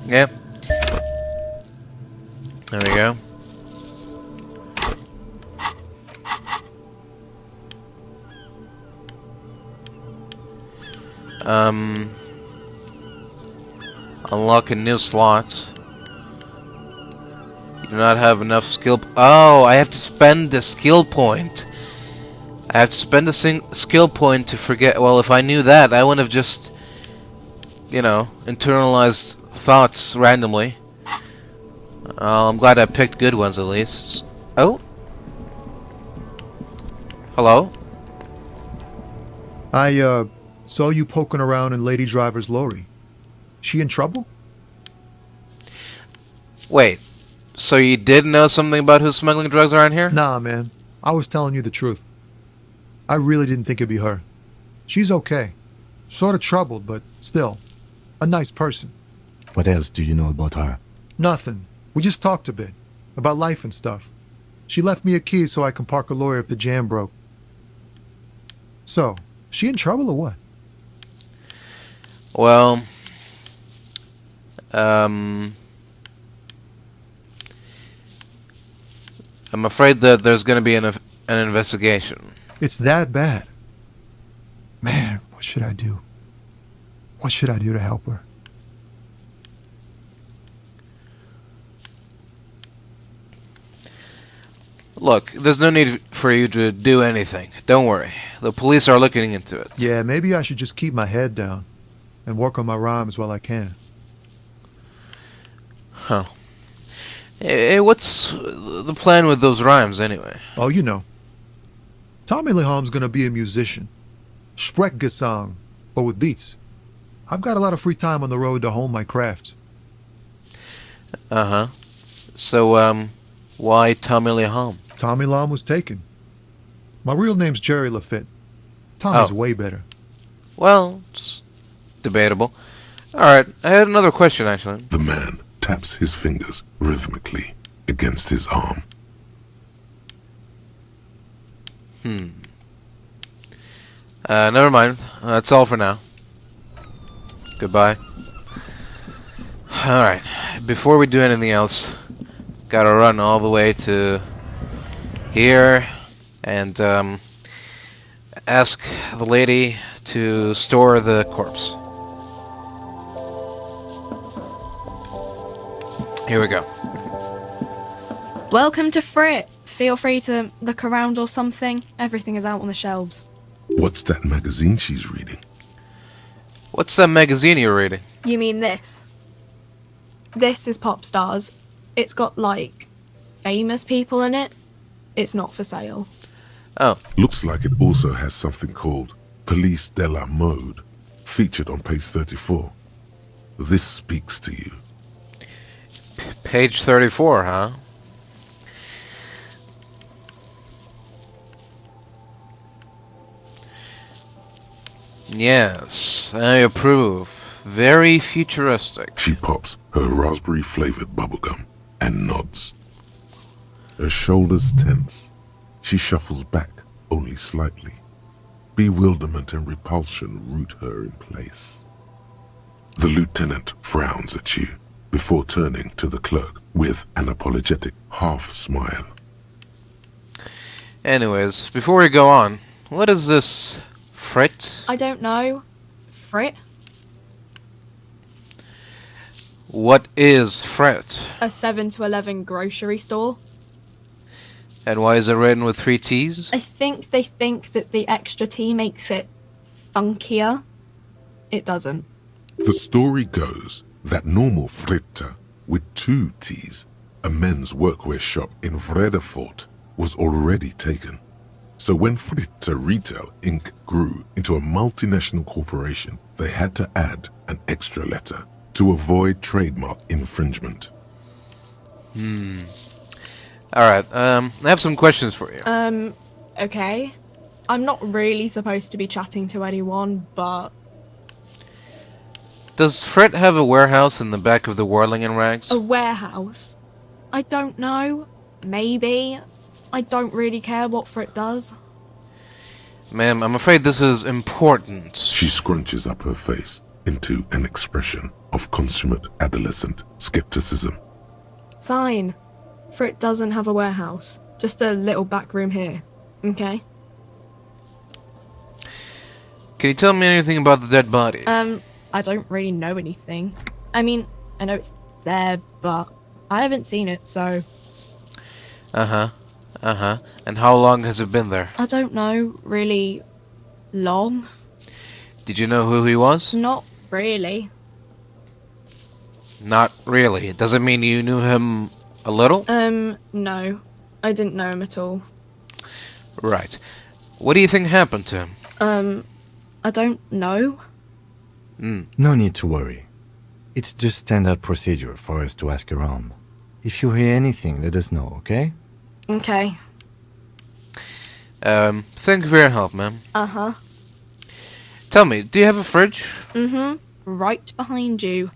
Yep. There we go. Unlock a new slot. You do not have enough skill. Oh, I have to spend a skill point. I have to spend a skill point to forget. Well, if I knew that, I wouldn't have just, you know, internalized thoughts randomly. I'm glad I picked good ones at least. Oh? Hello? I, saw you poking around in Lady Driver's lorry. She in trouble? Wait, so you did know something about who's smuggling drugs around here? Nah, man. I was telling you the truth. I really didn't think it'd be her. She's okay. Sort of troubled, but still. A nice person. What else do you know about her? Nothing. We just talked a bit. About life and stuff. She left me a key so I can park a lorry if the jam broke. So, she in trouble or what? Well, I'm afraid that there's going to be an investigation. It's that bad. Man, what should I do? What should I do to help her? Look, there's no need for you to do anything. Don't worry. The police are looking into it. Yeah, maybe I should just keep my head down and work on my rhymes while I can. Huh. Hey, what's the plan with those rhymes, anyway? Oh, you know. Tommy Leham's gonna be a musician. Sprechgesang, but with beats. I've got a lot of free time on the road to hone my craft. Uh-huh. So, why Tommy Leham? Tommy Leham was taken. My real name's Jerry Lafitte. Tommy's way better. Well, it's debatable. Alright, I had another question, actually. The man taps his fingers rhythmically against his arm. Never mind. That's all for now. Goodbye. Alright, before we do anything else, gotta run all the way to here and ask the lady to store the corpse. Here we go. Welcome to Frit. Feel free to look around or something. Everything is out on the shelves. What's that magazine she's reading? What's that magazine you're reading? You mean this? This is Pop Stars. It's got, like, famous people in it. It's not for sale. Oh. Looks like it also has something called Police de la Mode, featured on page 34. This speaks to you. Page 34, huh? Yes, I approve. Very futuristic. She pops her raspberry-flavored bubblegum and nods. Her shoulders tense. She shuffles back only slightly. Bewilderment and repulsion root her in place. The lieutenant frowns at you before turning to the clerk with an apologetic half-smile. Anyways, before we go on, what is this Frit? I don't know. Frit? What is Frit? A 7 to 11 grocery store. And why is it written with 3 T's? I think they think that the extra T makes it funkier. It doesn't. The story goes that normal fritter with 2 T's a men's workwear shop in Vredefort, was already taken. So when Fritter Retail Inc. grew into a multinational corporation, they had to add an extra letter to avoid trademark infringement. Alright, I have some questions for you. Okay. I'm not really supposed to be chatting to anyone, but Does Fred have a warehouse in the back of the Whirling in Rags? a warehouse? I don't know. Maybe. I don't really care what Frit does. Ma'am, I'm afraid this is important. She scrunches up her face into an expression of consummate adolescent skepticism. Fine. Frit doesn't have a warehouse. Just a little back room here. Okay? Can you tell me anything about the dead body? I don't really know anything. I mean, I know it's there, but I haven't seen it, so And how long has it been there? I don't know really long. Did you know who he was? Not really. Not really. Does it mean you knew him a little? No. I didn't know him at all. Right. What do you think happened to him? I don't know. No need to worry. It's just standard procedure for us to ask around. If you hear anything, let us know, okay? Okay. Thank you for your help, ma'am. Uh-huh. Tell me, do you have a fridge? Mm-hmm. Right behind you.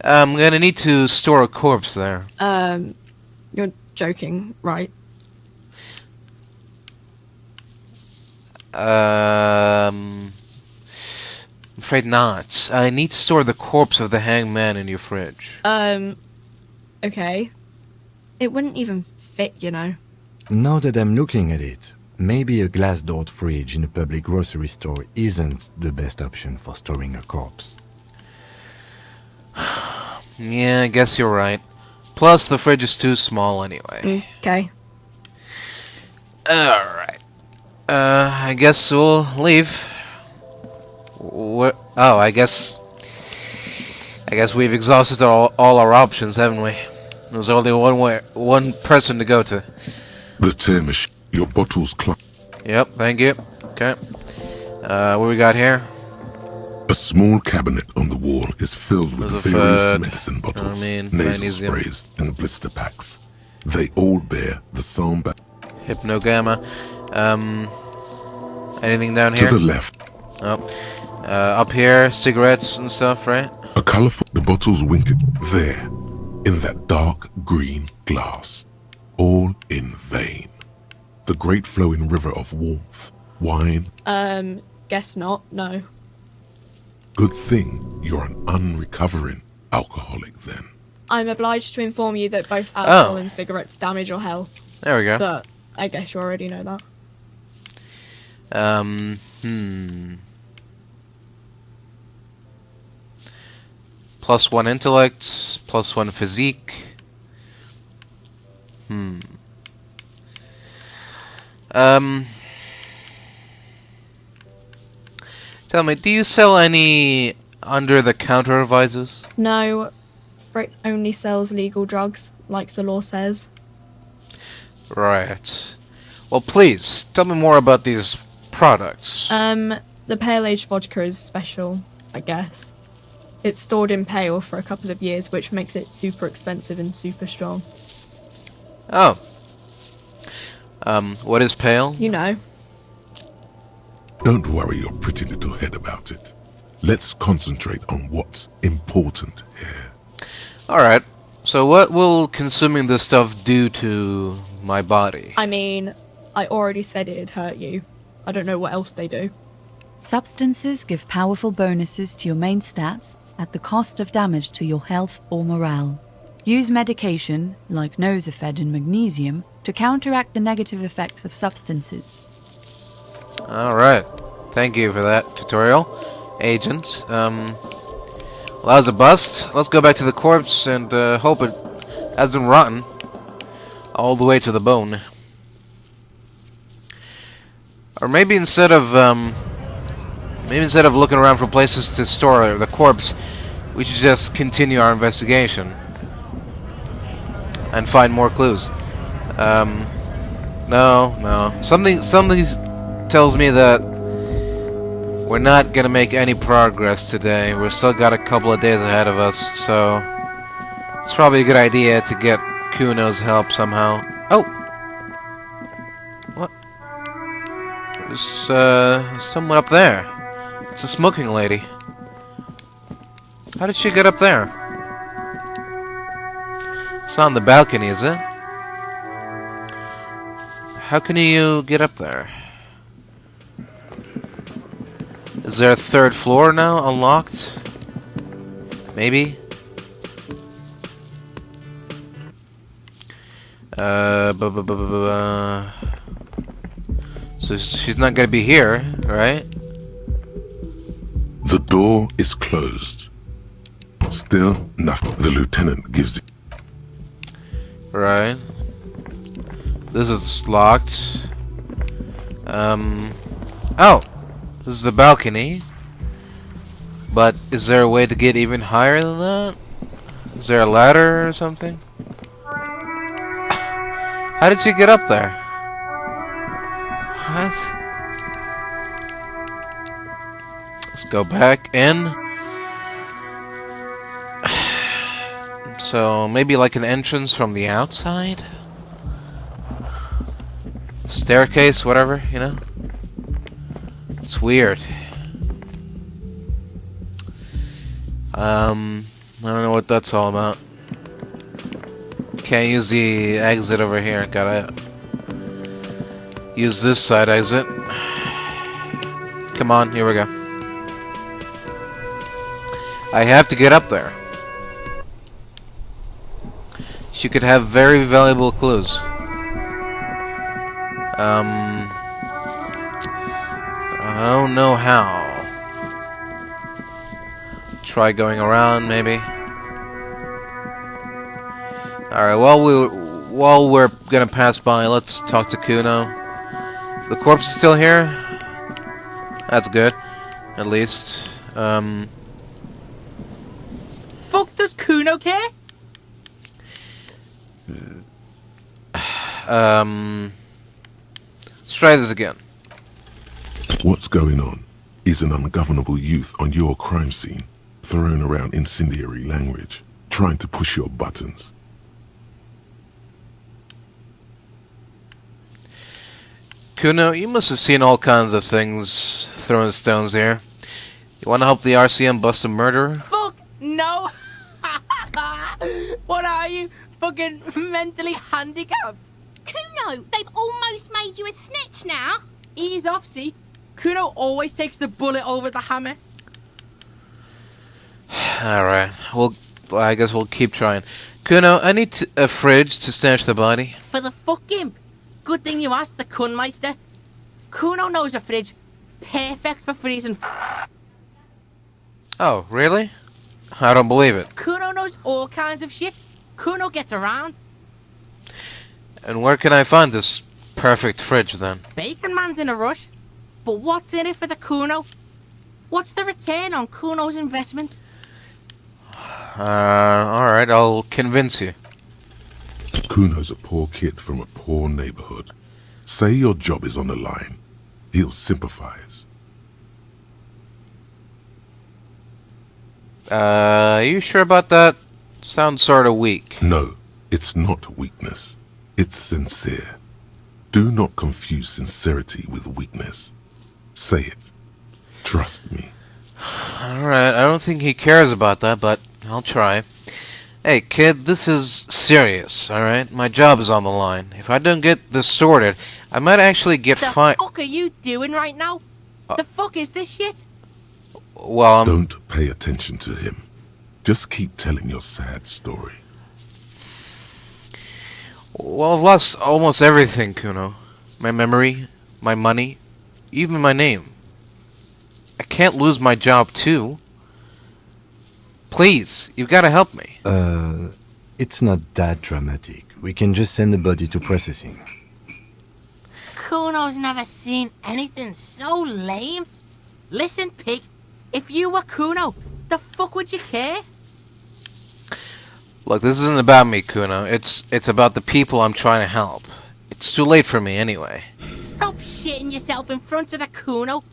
I'm gonna need to store a corpse there. You're joking, right? I'm afraid not. I need to store the corpse of the hanged man in your fridge. Okay. It wouldn't even fit, you know. Now that I'm looking at it, maybe a glass-doored fridge in a public grocery store isn't the best option for storing a corpse. Yeah, I guess you're right. Plus, the fridge is too small anyway. Okay. Alright. I guess we'll leave. Oh, I guess we've exhausted all our options, haven't we? There's only one person to go to. The tear machine, your bottles Yep, thank you. Okay. What we got here? A small cabinet on the wall is filled with There's a various third. medicine bottles, I mean, nasal magnesium. sprays, and blister packs. They all bear the somber. Hypnogamma. Anything down To here? the left, Oh. Up here, cigarettes and stuff, right? a colourful. The bottles wink at there, in that dark green glass. All in vain. The great flowing river of warmth, wine. Guess not, no. Good thing you're an unrecovering alcoholic then. I'm obliged to inform you that both alcohol Oh. and cigarettes damage your health, There we go. but I guess you already know that. +1 intellect, +1 physique. Tell me, do you sell any under-the-counter advices? No, Frit only sells legal drugs, like the law says. Right. Well, please, tell me more about these products. The Pale Age vodka is special, I guess. It's stored in pale for a couple of years, which makes it super expensive and super strong. Oh. What is pale? You know. Don't worry your pretty little head about it. Let's concentrate on what's important here. Alright. So what will consuming this stuff do to my body? I mean, I already said it'd hurt you. I don't know what else they do. Substances give powerful bonuses to your main stats at the cost of damage to your health or morale. Use medication, like Nosafed and magnesium, to counteract the negative effects of substances. Alright. Thank you for that tutorial, agent. Well, that was a bust. Let's go back to the corpse and hope it hasn't rotten all the way to the bone. Or maybe instead of looking around for places to store the corpse, we should just continue our investigation. and find more clues. No. Something tells me that we're not gonna make any progress today. We've still got a couple of days ahead of us, so it's probably a good idea to get Kuno's help somehow. Oh! What? There's someone up there. It's a smoking lady. How did she get up there? It's not on the balcony, is it? How can you get up there? Is there a third floor now unlocked? Maybe? So she's not gonna be here, right? The door is closed. Still nothing. The lieutenant gives it. Right. This is locked. Oh! This is the balcony. But is there a way to get even higher than that? Is there a ladder or something? How did she get up there? What? Let's go back in. So, maybe like an entrance from the outside? Staircase, whatever, you know? It's weird. I don't know what that's all about. Can't use the exit over here. Gotta use this side exit. Come on, here we go. I have to get up there. She could have very valuable clues. I don't know how. Try going around, maybe. Alright, while we're gonna pass by, let's talk to Kuno. The corpse is still here? That's good. At least. Fuck does Kuno care? Let's try this again. What's going on? Is an ungovernable youth on your crime scene, throwing around incendiary language, trying to push your buttons. Kuno, you must have seen all kinds of things throwing stones here. You want to help the RCM bust a murderer? Fuck no! What are you? Fucking mentally handicapped? Kuno, they've almost made you a snitch now. Ease off, see? Kuno always takes the bullet over the hammer. Alright, well, I guess we'll keep trying. Kuno, I need a fridge to stash the body. For the fuck imp. Good thing you asked the Kunmeister. Kuno knows a fridge. Perfect for freezing. Oh, really? I don't believe it. Kuno knows all kinds of shit. Kuno gets around. And where can I find this perfect fridge, then? Bacon Man's in a rush. But what's in it for the Kuno? What's the return on Kuno's investment? Alright, I'll convince you. Kuno's a poor kid from a poor neighborhood. Say your job is on the line. He'll sympathize. Are you sure about that? Sounds sort of weak. No, it's not weakness. It's sincere. Do not confuse sincerity with weakness. Say it. Trust me. Alright, I don't think he cares about that, but I'll try. Hey, kid, this is serious, alright? My job is on the line. If I don't get this sorted, I might actually get fined. The fuck are you doing right now? The fuck is this shit? Well, Don't pay attention to him. Just keep telling your sad story. Well, I've lost almost everything, Kuno. My memory, my money, even my name. I can't lose my job, too. Please, you've got to help me. It's not that dramatic. We can just send the body to processing. Kuno's never seen anything so lame. Listen, pig, if you were Kuno, the fuck would you care? Look, this isn't about me, Kuno. It's about the people I'm trying to help. It's too late for me anyway. Stop shitting yourself in front of the Kuno.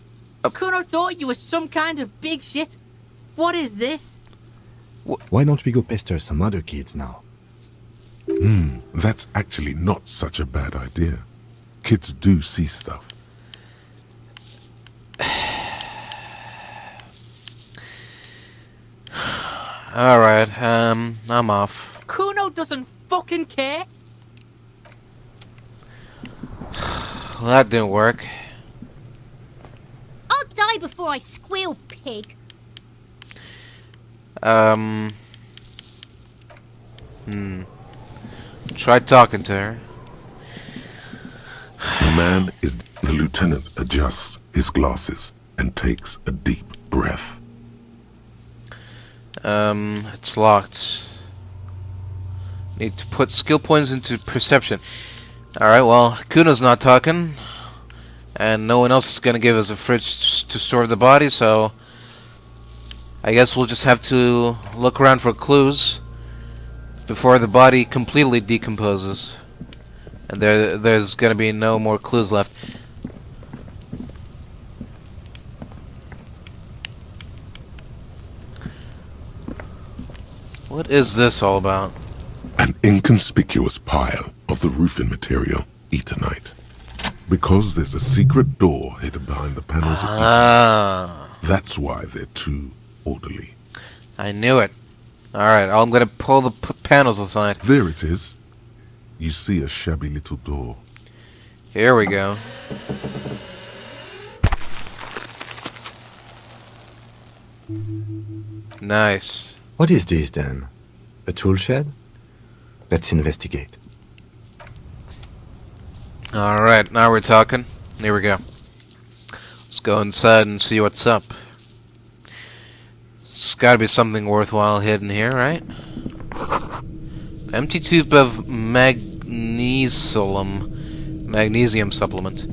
Kuno thought you were some kind of big shit. What is this? Why don't we go pester some other kids now? That's actually not such a bad idea. Kids do see stuff. Alright, I'm off. Kuno doesn't fucking care. Well, that didn't work. I'll die before I squeal, pig. Try talking to her. The man is... The lieutenant adjusts his glasses and takes a deep breath. It's locked. Need to put skill points into perception. Alright, well, Kuno's not talking. And no one else is gonna give us a fridge to store the body, so... I guess we'll just have to look around for clues before the body completely decomposes. And there's gonna be no more clues left. What is this all about? An inconspicuous pile of the roofing material, Eternite. Because there's a secret door hidden behind the panels of Eternite. That's why they're too orderly. I knew it. Alright, I'm gonna pull the panels aside. There it is. You see a shabby little door. Here we go. Nice. What is this then? A tool shed? Let's investigate. Alright, now we're talking. Here we go. Let's go inside and see what's up. There's gotta be something worthwhile hidden here, right? Empty tube of magnesium supplement.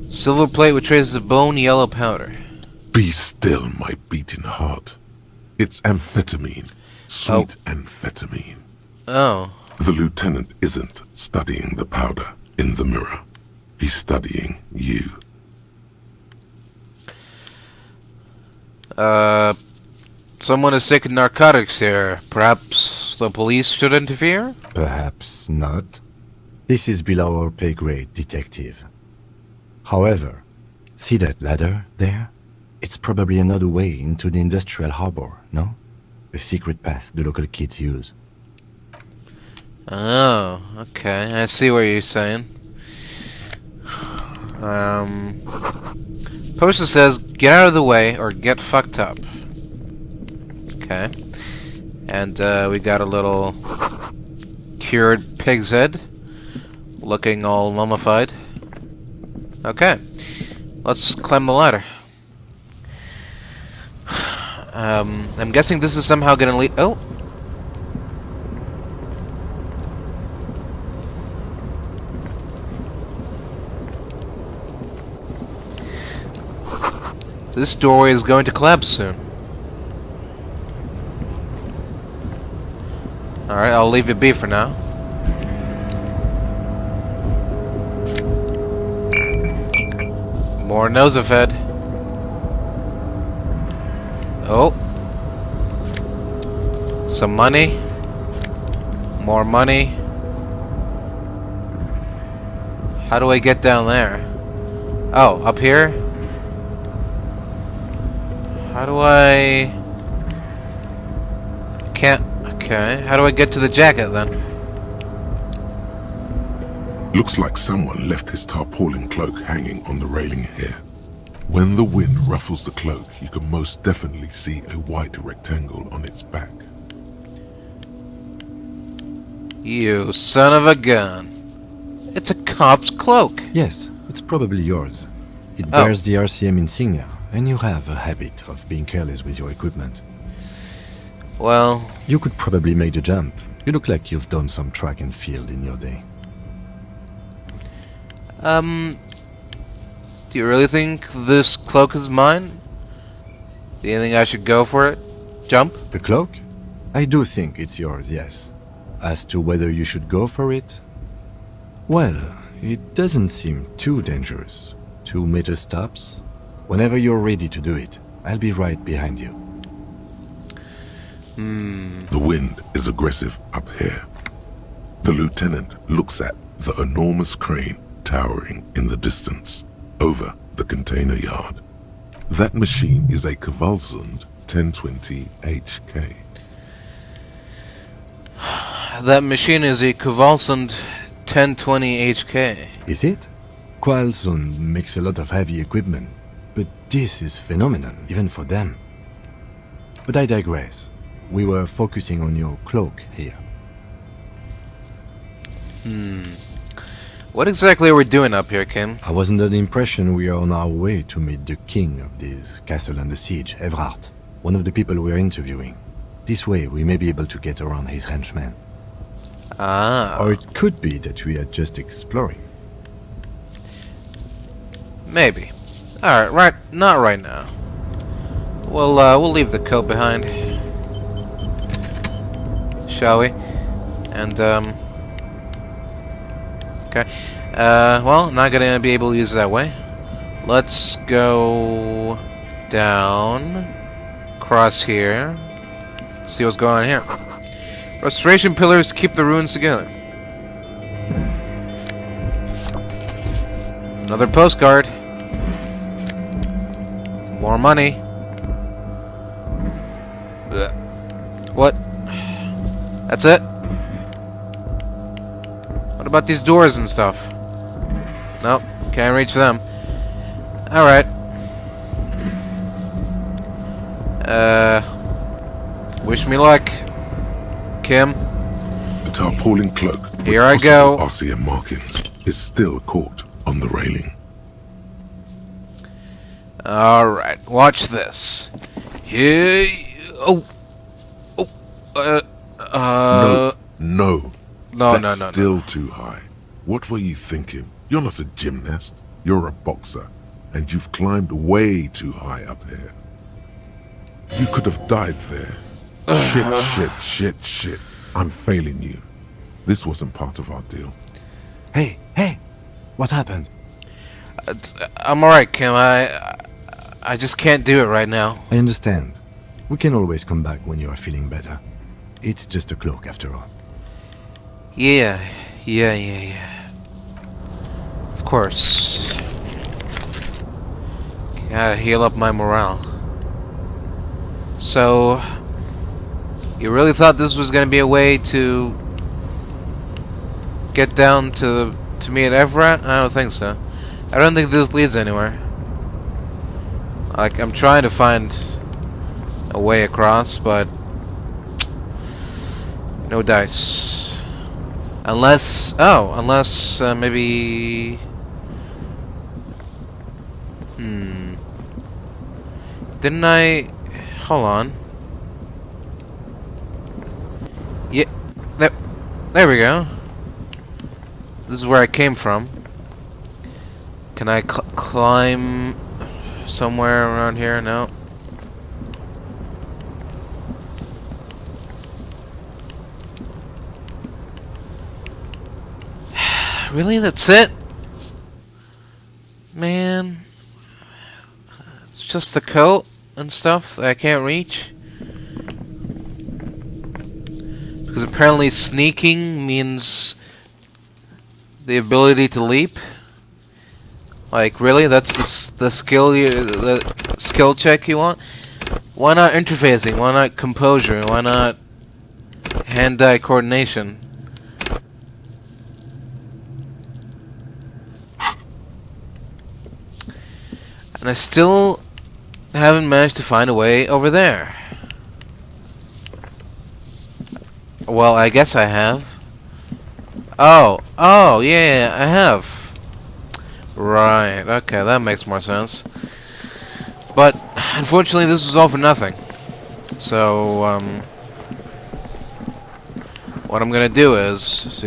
Silver plate with traces of bone yellow powder. Be still, my beating heart. It's amphetamine. Sweet amphetamine. Oh. The lieutenant isn't studying the powder in the mirror. He's studying you. Someone is taking narcotics here. Perhaps the police should interfere? Perhaps not. This is below our pay grade, detective. However, see that ladder there? It's probably another way into the industrial harbor, no? The secret path the local kids use. Oh, okay. I see what you're saying. Poster says, get out of the way or get fucked up. Okay. And we got a little cured pig's head. Looking all mummified. Okay. Let's climb the ladder. I'm guessing this is somehow gonna lead... Oh! This doorway is going to collapse soon. Alright, I'll leave it be for now. More Nosefed. Oh. Some money. More money. How do I get down there? Oh, up here? How do I... Can't... Okay, how do I get to the jacket then? Looks like someone left his tarpaulin cloak hanging on the railing here. When the wind ruffles the cloak, you can most definitely see a white rectangle on its back. You son of a gun. It's a cop's cloak. Yes, it's probably yours. It bears the RCM insignia, and you have a habit of being careless with your equipment. Well... You could probably make the jump. You look like you've done some track and field in your day. Do you really think this cloak is mine? Do you think I should go for it? Jump? The cloak? I do think it's yours, yes. As to whether you should go for it? Well, it doesn't seem too dangerous. 2 meter stops. Whenever you're ready to do it, I'll be right behind you. The wind is aggressive up here. The lieutenant looks at the enormous crane towering in the distance over the container yard. That machine is a Kvalsund 1020 HK. That machine is a Kvalsund 1020 HK. Is it? Kvalsund makes a lot of heavy equipment, but this is phenomenal, even for them. But I digress. We were focusing on your cloak here. What exactly are we doing up here, Kim? I was under the impression we are on our way to meet the king of this castle under siege, Evrart, one of the people we're interviewing. This way we may be able to get around his henchmen. Ah. Or it could be that we are just exploring. Maybe. Alright, not right now. We'll leave the coat behind. Shall we? And, okay. Well, not gonna be able to use it that way. Let's go down, cross here, see what's going on here. Restoration pillars keep the ruins together. Another postcard. More money. What? That's it? What about these doors and stuff? Nope, can't reach them. Alright. Wish me luck, Kim. The tarpaulin cloak with Here I go. RCM markings is still caught on the railing. Alright, watch this. Here. No. No, That's no. still too high. What were you thinking? You're not a gymnast. You're a boxer. And you've climbed way too high up here. You could have died there. Shit. I'm failing you. This wasn't part of our deal. Hey! What happened? I'm alright, Kim. I just can't do it right now. I understand. We can always come back when you are feeling better. It's just a cloak after all. Yeah. Of course. Gotta heal up my morale. So, you really thought this was gonna be a way to get down to me at Everett? I don't think so. I don't think this leads anywhere. Like, I'm trying to find a way across, but no dice. Unless maybe. Didn't I? Hold on. Yeah, there we go. This is where I came from. Can I climb somewhere around here? No. Really? That's it? Man. It's just the coat and stuff that I can't reach? Because apparently sneaking means the ability to leap? Like, really? That's the skill check you want? Why not interfacing? Why not composure? Why not hand-eye coordination? And I still haven't managed to find a way over there. Well, I guess I have. Oh, yeah, I have. Right, okay, that makes more sense. But, unfortunately, this was all for nothing. So, what I'm gonna do is,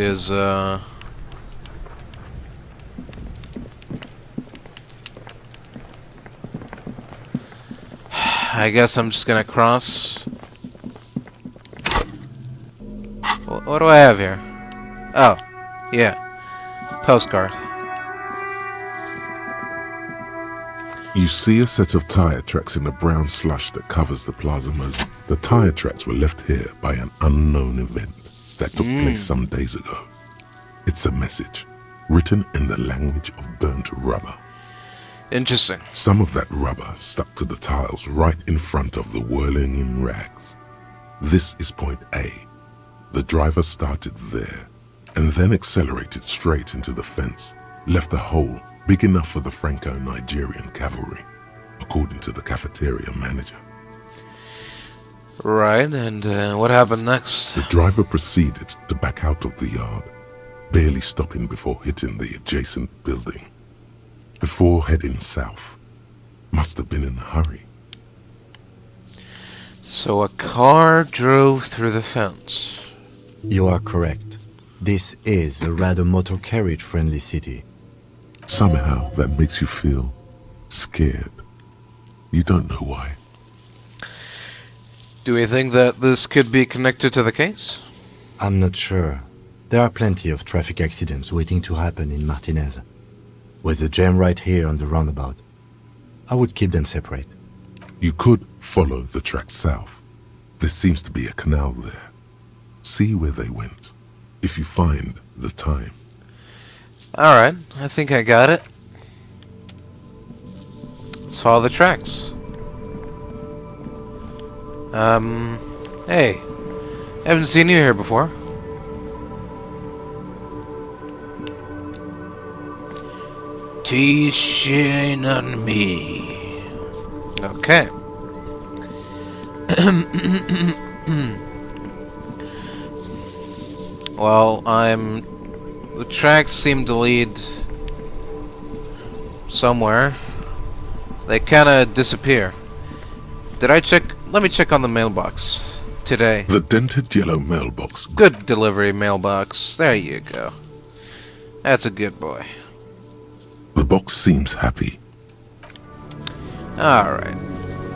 I guess I'm just gonna cross. What do I have here? Oh, yeah. Postcard. You see a set of tire tracks in the brown slush that covers the Plaza Mosaic. The tire tracks were left here by an unknown event that took place some days ago. It's a message, written in the language of burnt rubber. Interesting. Some of that rubber stuck to the tiles right in front of the whirling in rags. This is point A. The driver started there, and then accelerated straight into the fence, left a hole big enough for the Franco-Nigerian cavalry, according to the cafeteria manager. Right, and what happened next? The driver proceeded to back out of the yard, barely stopping before hitting the adjacent building. Before heading south. Must have been in a hurry. So a car drove through the fence. You are correct. This is a rather motor carriage-friendly city. Somehow that makes you feel scared. You don't know why. Do we think that this could be connected to the case? I'm not sure. There are plenty of traffic accidents waiting to happen in Martinez. With the jam right here on the roundabout, I would keep them separate. You could follow the track south. There seems to be a canal there. See where they went, if you find the time. Alright, I think I got it. Let's follow the tracks. Hey. Haven't seen you here before. Tea shine on me. Okay. Well, the tracks seem to lead somewhere. They kinda disappear. Did I check? Let me check on the mailbox today. The dented yellow mailbox. Good delivery mailbox. There you go. That's a good boy. The box seems happy. Alright.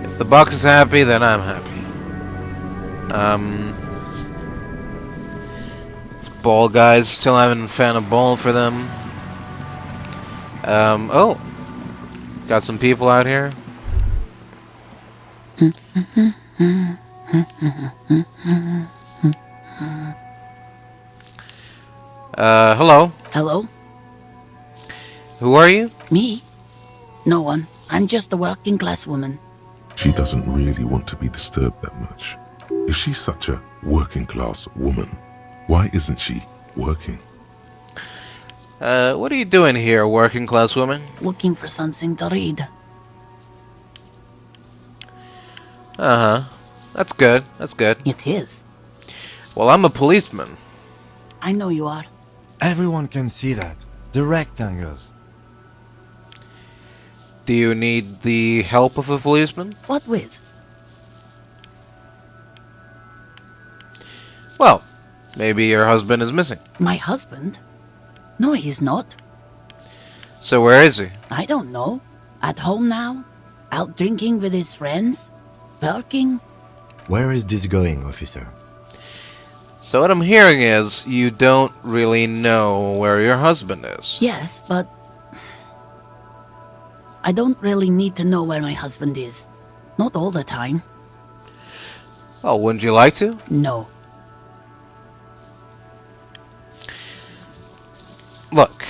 If the box is happy, then I'm happy. This ball guys still haven't found a ball for them. Oh. Got some people out here. Hello? Hello? Who are you? Me? No one. I'm just a working class woman. She doesn't really want to be disturbed that much. If she's such a working class woman, why isn't she working? What are you doing here, working class woman? Looking for something to read. Uh-huh. That's good. That's good. It is. Well, I'm a policeman. I know you are. Everyone can see that. The rectangles. Do you need the help of a policeman? What with? Well, maybe your husband is missing. My husband? No, he's not. So where is he? I don't know. At home now? Out drinking with his friends? Working? Where is this going, officer? So what I'm hearing is you don't really know where your husband is. Yes, but I don't really need to know where my husband is. Not all the time. Oh, wouldn't you like to? No. Look,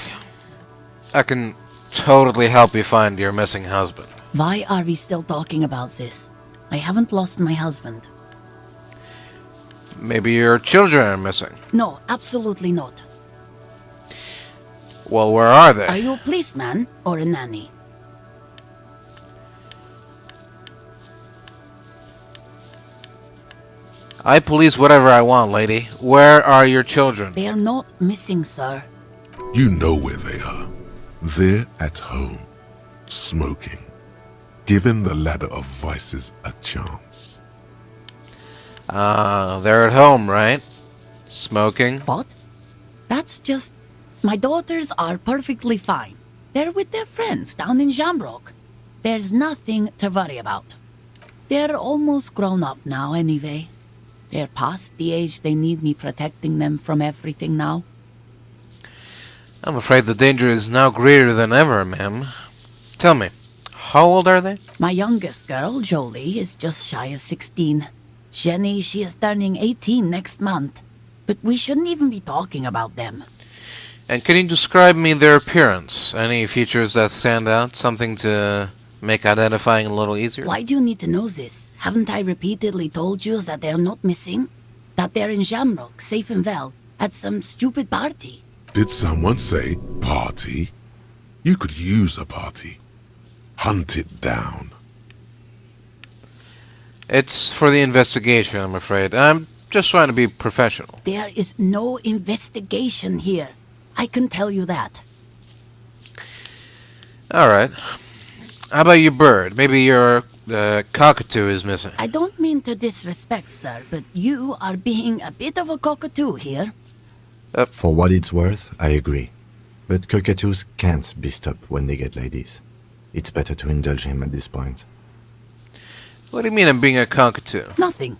I can totally help you find your missing husband. Why are we still talking about this? I haven't lost my husband. Maybe your children are missing. No, absolutely not. Well, where are they? Are you a policeman or a nanny? I police whatever I want, lady. Where are your children? They are not missing, sir. You know where they are. They're at home, smoking, giving the ladder of vices a chance. They're at home, right? Smoking? What? That's just... My daughters are perfectly fine. They're with their friends down in Jambrock. There's nothing to worry about. They're almost grown up now anyway. They're past the age they need me protecting them from everything now. I'm afraid the danger is now greater than ever, ma'am. Tell me, how old are they? My youngest girl, Jolie, is just shy of 16. Jenny, she is turning 18 next month. But we shouldn't even be talking about them. And can you describe me their appearance? Any features that stand out? Something to make identifying a little easier? Why do you need to know this? Haven't I repeatedly told you that they're not missing? That they're in Shamrock, safe and well, at some stupid party? Did someone say party? You could use a party. Hunt it down. It's for the investigation, I'm afraid. I'm just trying to be professional. There is no investigation here. I can tell you that. Alright. How about your bird? Maybe your cockatoo is missing. I don't mean to disrespect, sir, but you are being a bit of a cockatoo here. For what it's worth, I agree. But cockatoos can't be stopped when they get ladies. It's better to indulge him at this point. What do you mean I'm being a cockatoo? Nothing.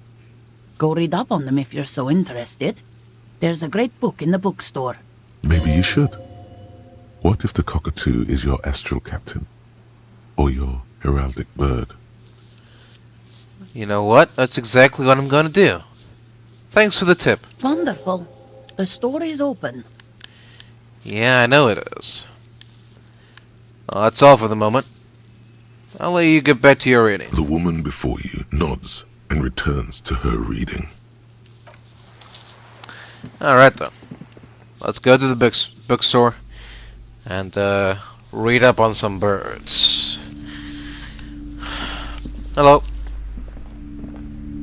Go read up on them if you're so interested. There's a great book in the bookstore. Maybe you should. What if the cockatoo is your astral captain? Or your heraldic bird? You know what? That's exactly what I'm going to do. Thanks for the tip. Wonderful. The store is open. Yeah, I know it is. Well, that's all for the moment. I'll let you get back to your reading. The woman before you nods and returns to her reading. Alright then. Let's go to the bookstore and read up on some birds. Hello.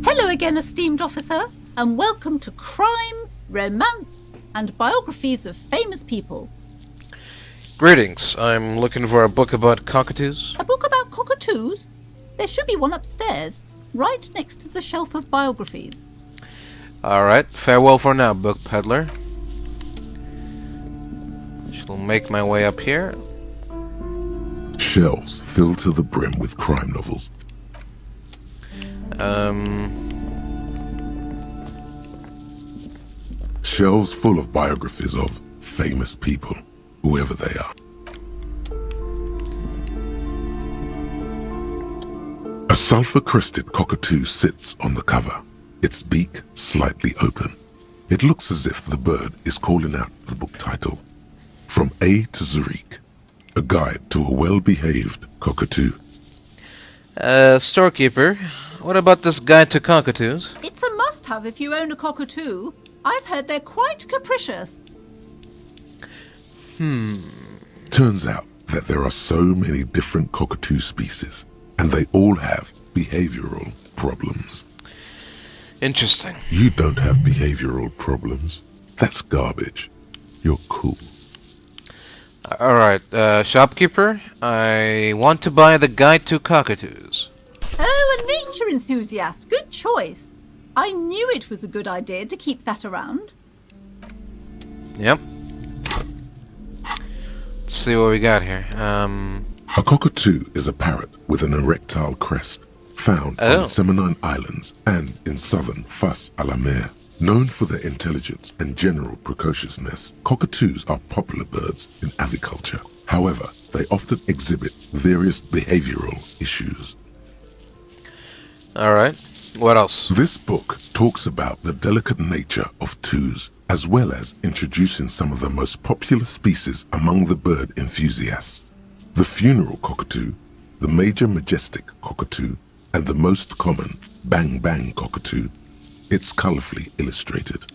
Hello again, esteemed officer, and welcome to Crime, Romance, and Biographies of Famous People. Greetings. I'm looking for a book about cockatoos. A book about cockatoos? There should be one upstairs, right next to the shelf of biographies. Alright, farewell for now, book peddler. Shall make my way up here. Shelves filled to the brim with crime novels. Shelves full of biographies of famous people, whoever they are. A sulfur-crested cockatoo sits on the cover, its beak slightly open. It looks as if the bird is calling out the book title, From A to Zurich, a guide to a well-behaved cockatoo. Storekeeper, what about this guide to cockatoos? It's a must-have if you own a cockatoo. I've heard they're quite capricious. Turns out that there are so many different cockatoo species, and they all have behavioral problems. Interesting. You don't have behavioral problems. That's garbage. You're cool. Alright, shopkeeper, I want to buy the guide to cockatoos. Oh, a nature enthusiast. Good choice. I knew it was a good idea to keep that around. Yep. Let's see what we got here. A cockatoo is a parrot with an erectile crest, found on the Seminine Islands and in southern Fas a la Mer. Known for their intelligence and general precociousness, cockatoos are popular birds in aviculture. However, they often exhibit various behavioral issues. Alright, what else? This book talks about the delicate nature of toos, as well as introducing some of the most popular species among the bird enthusiasts. The funeral cockatoo, the major majestic cockatoo, and the most common bang-bang cockatoo. It's colorfully illustrated.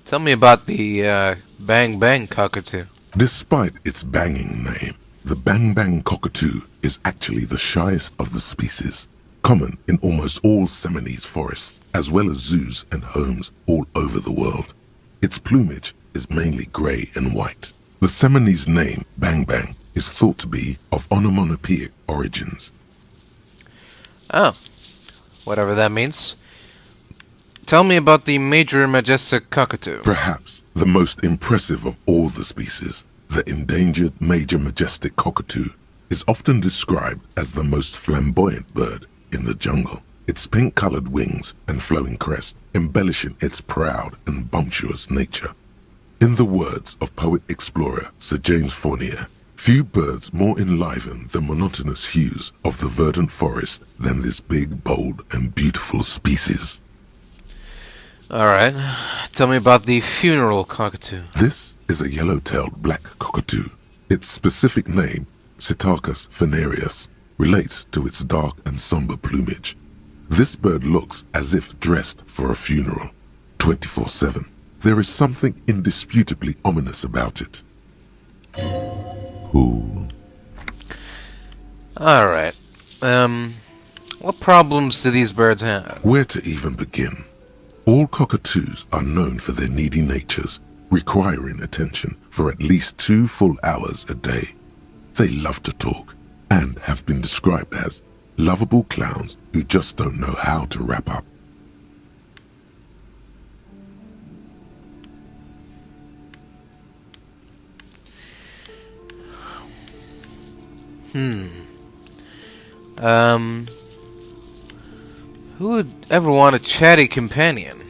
Tell me about the bang-bang cockatoo. Despite its banging name, the bang-bang cockatoo is actually the shyest of the species, common in almost all Seminoles forests, as well as zoos and homes all over the world. Its plumage is mainly gray and white. The Seminoles name, bang-bang, is thought to be of onomatopoeic origins. Oh, whatever that means. Tell me about the major majestic cockatoo. Perhaps the most impressive of all the species, the endangered major majestic cockatoo, is often described as the most flamboyant bird in the jungle. its pink-colored wings and flowing crest embellishing its proud and bumptious nature. In the words of poet-explorer Sir James Fournier, few birds more enliven the monotonous hues of the verdant forest than this big, bold, and beautiful species. Alright, tell me about the funeral cockatoo. This is a yellow-tailed black cockatoo. Its specific name, Psittacus venereus, relates to its dark and somber plumage. This bird looks as if dressed for a funeral, 24/7. There is something indisputably ominous about it. Ooh. Alright, what problems do these birds have? Where to even begin? All cockatoos are known for their needy natures, requiring attention for at least 2 full hours a day. They love to talk, and have been described as lovable clowns who just don't know how to wrap up. Who would ever want a chatty companion?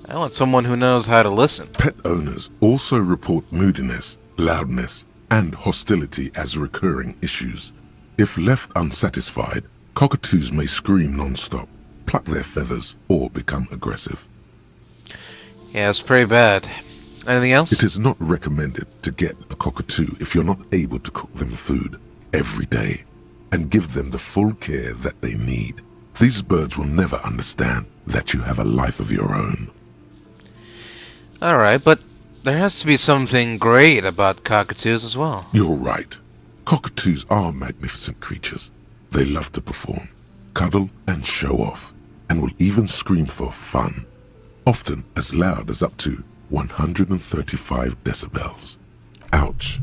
I want someone who knows how to listen. Pet owners also report moodiness, loudness, and hostility as recurring issues. If left unsatisfied, cockatoos may scream non-stop, pluck their feathers, or become aggressive. Yeah, it's pretty bad. Anything else? It is not recommended to get a cockatoo if you're not able to cook them food every day and give them the full care that they need. These birds will never understand that you have a life of your own. Alright, but there has to be something great about cockatoos as well. You're right. Cockatoos are magnificent creatures. They love to perform, cuddle, and show off, and will even scream for fun, often as loud as up to 135 decibels. Ouch.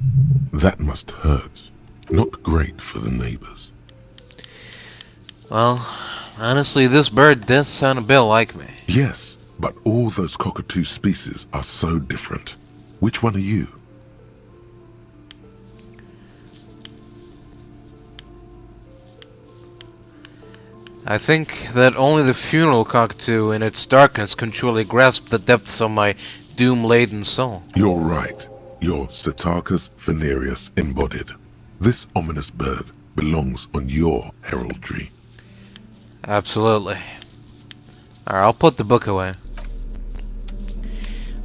That must hurt. Not great for the neighbors. Well, honestly, this bird does sound a bit like me. Yes, but all those cockatoo species are so different. Which one are you? I think that only the funeral cockatoo in its darkness can truly grasp the depths of my doom-laden soul. You're right. You're Psittacus venereus embodied. This ominous bird belongs on your heraldry. Absolutely. Alright, I'll put the book away.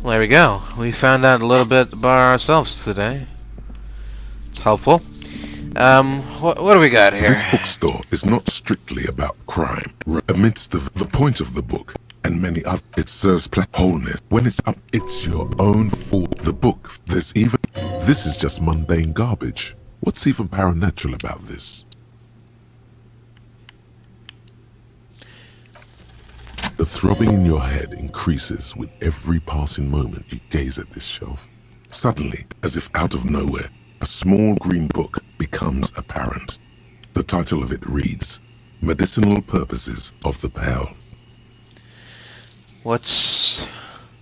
Well, there we go. We found out a little bit about ourselves today. It's helpful. What do we got here? This bookstore is not strictly about crime. Amidst the point of the book and many other, it serves wholeness. When it's up, it's your own fault. The book, this is just mundane garbage. What's even paranatural about this? The throbbing in your head increases with every passing moment you gaze at this shelf. Suddenly, as if out of nowhere, a small green book becomes apparent. The title of it reads, Medicinal Purposes of the Pale. What's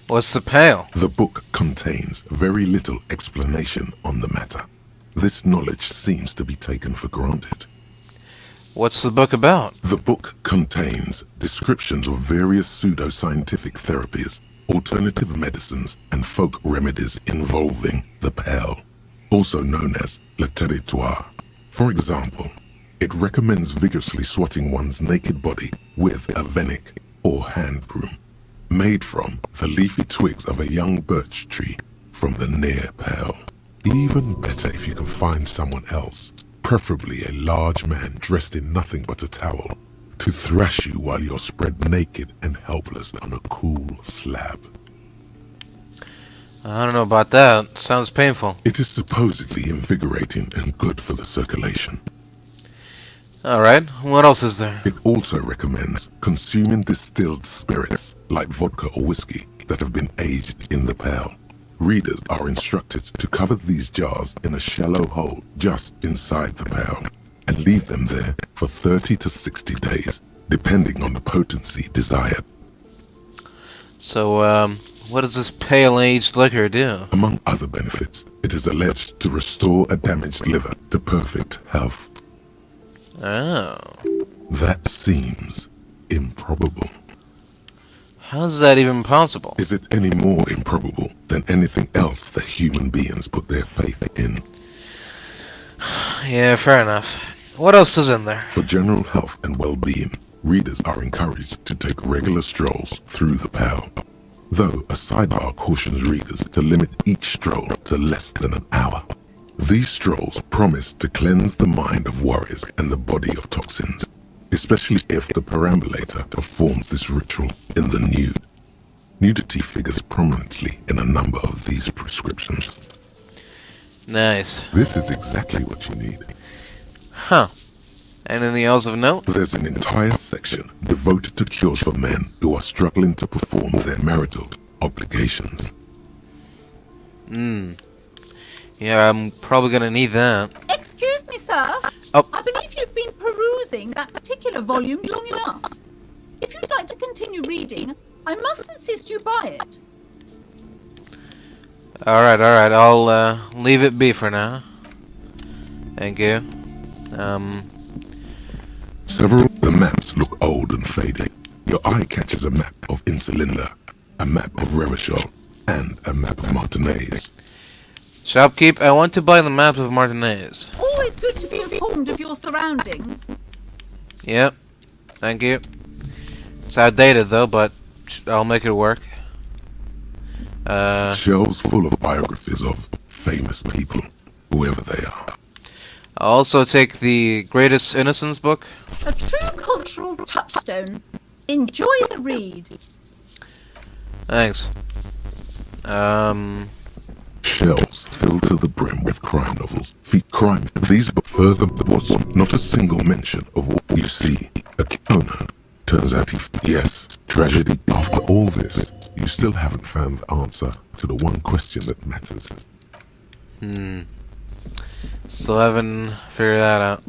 the pale? The book contains very little explanation on the matter. This knowledge seems to be taken for granted. What's the book about? The book contains descriptions of various pseudoscientific therapies, alternative medicines, and folk remedies involving the pale, also known as le territoire. For example, it recommends vigorously swatting one's naked body with a venik or hand broom, made from the leafy twigs of a young birch tree from the near pale. Even better if you can find someone else, preferably a large man dressed in nothing but a towel, to thrash you while you're spread naked and helpless on a cool slab. I don't know about that. Sounds painful. It is supposedly invigorating and good for the circulation. Alright, what else is there? It also recommends consuming distilled spirits like vodka or whiskey that have been aged in the pale. Readers are instructed to cover these jars in a shallow hole just inside the pale and leave them there for 30 to 60 days, depending on the potency desired. So, what does this pale-aged liquor do? Among other benefits, it is alleged to restore a damaged liver to perfect health. Oh. That seems improbable. How's that even possible? Is it any more improbable than anything else that human beings put their faith in? Yeah, fair enough. What else is in there? For general health and well-being, readers are encouraged to take regular strolls through the Pale, though a sidebar cautions readers to limit each stroll to less than an hour. These strolls promise to cleanse the mind of worries and the body of toxins, especially if the perambulator performs this ritual in the nude. Nudity figures prominently in a number of these prescriptions. Nice. This is exactly what you need. Huh. Anything else of note? There's an entire section devoted to cures for men who are struggling to perform their marital obligations. Yeah, I'm probably gonna need that. Excuse me, sir. Oh. I believe you've been perusing that particular volume long enough. If you'd like to continue reading, I must insist you buy it. Alright, I'll leave it be for now. Thank you. Several of the maps look old and faded. Your eye catches a map of Insulinda, a map of Revachol, and a map of Martinez. Shopkeep, I want to buy the map of Martinez. Always good to be informed of your surroundings. Yep. Thank you. It's outdated though, but I'll make it work. Shelves full of biographies of famous people, whoever they are. I'll also take the Greatest Innocence book. A true cultural touchstone. Enjoy the read. Thanks. Shelves filled to the brim with crime novels. Crime. These, but further, there was not a single mention of what you see. Oh no. Turns out yes, tragedy. After all this, you still haven't found the answer to the one question that matters. Still haven't figured that out.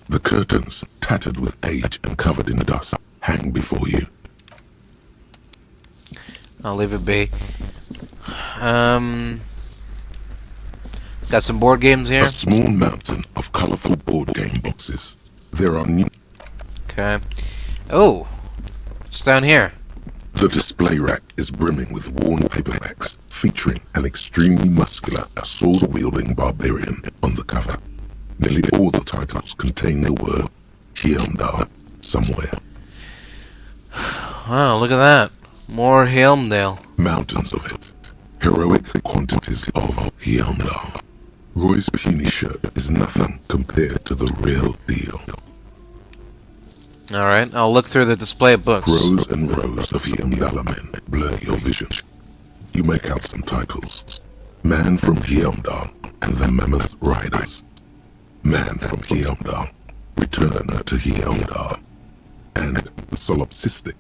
The curtains, tattered with age and covered in dust, hang before you. I'll leave it be. Got some board games here. A small mountain of colorful board game boxes. There are new... Okay. Oh! What's down here? The display rack is brimming with worn paperbacks, featuring an extremely muscular, sword-wielding barbarian on the cover. Nearly all the titles contain the word Heimdall somewhere. Wow, look at that. More Helmdale. Mountains of it. Heroic quantities of Heimdall. Roy's puny shirt is nothing compared to the real deal. Alright, I'll look through the display of books. Rows and rows of Heimdall men blur your vision. You make out some titles. Man from Heimdall and the Mammoth Riders. Man from Heimdall, Return to Heimdall. And the solipsistic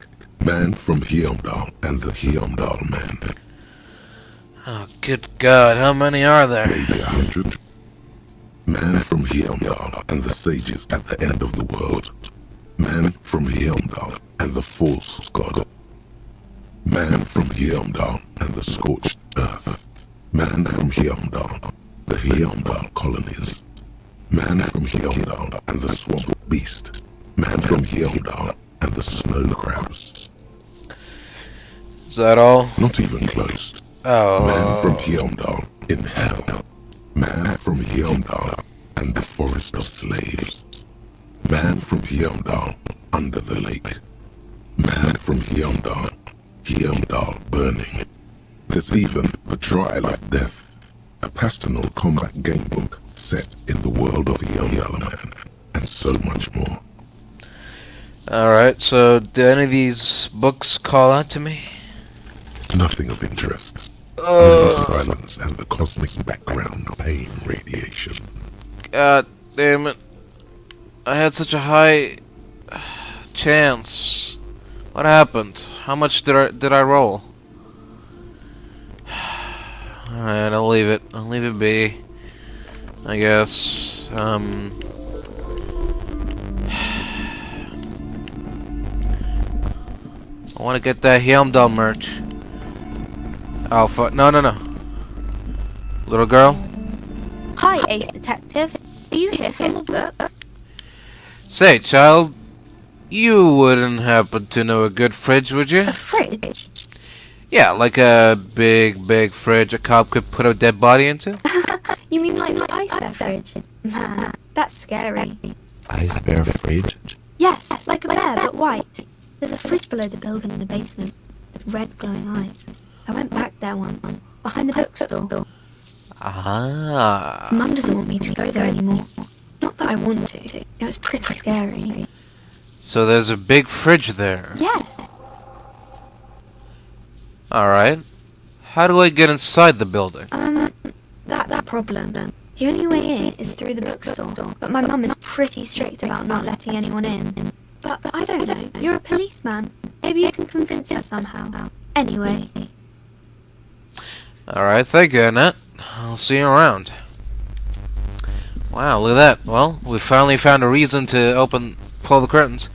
Man from Heimdall and the Heimdall Man. Oh, good God, how many are there? Maybe 100. Man from Heimdall and the sages at the end of the world. Man from Heimdall and the false god. Man from Heimdall and the scorched earth. Man from Heimdall, the Heimdall colonies. Man from Heimdall and the swamp beast. Man from Heimdall and the snow crabs. Is that all? Not even close. Oh. Man from Heimdall in hell. Man from Heimdall and the forest of slaves. Man from Heimdall under the lake. Man from Heimdall, Heimdall burning. There's even the Trial of Death, a pastoral combat game book set in the world of Heimdall Man, and so much more. Alright, so do any of these books call out to me? Nothing of interest. Only silence and the cosmic background pain radiation. God damn it. I had such a high chance. What happened? How much did I roll? Alright, I'll leave it. I'll leave it be. I guess. I want to get that Heimdall merch. Oh fuck! No. Little girl. Hi, Ace Detective. Are you here for more books? Say, child. You wouldn't happen to know a good fridge, would you? A fridge? Yeah, like a big fridge a cop could put a dead body into? You mean like the ice bear fridge? Nah, that's scary. Ice bear fridge? Yes, like a bear, but white. There's a fridge below the building in the basement, with red glowing eyes. I went back there once, behind the bookstore. Ah. Mum doesn't want me to go there anymore. Not that I want to. It was pretty scary. So there's a big fridge there. Yes. Alright. How do I get inside the building? That's a problem. The only way in is through the bookstore, but my mum is pretty strict about not letting anyone in. But I don't know. You're a policeman. Maybe you can convince her somehow. Anyway. Alright, thank you, Annette. I'll see you around. Wow, look at that. Well, we finally found a reason to pull the curtains.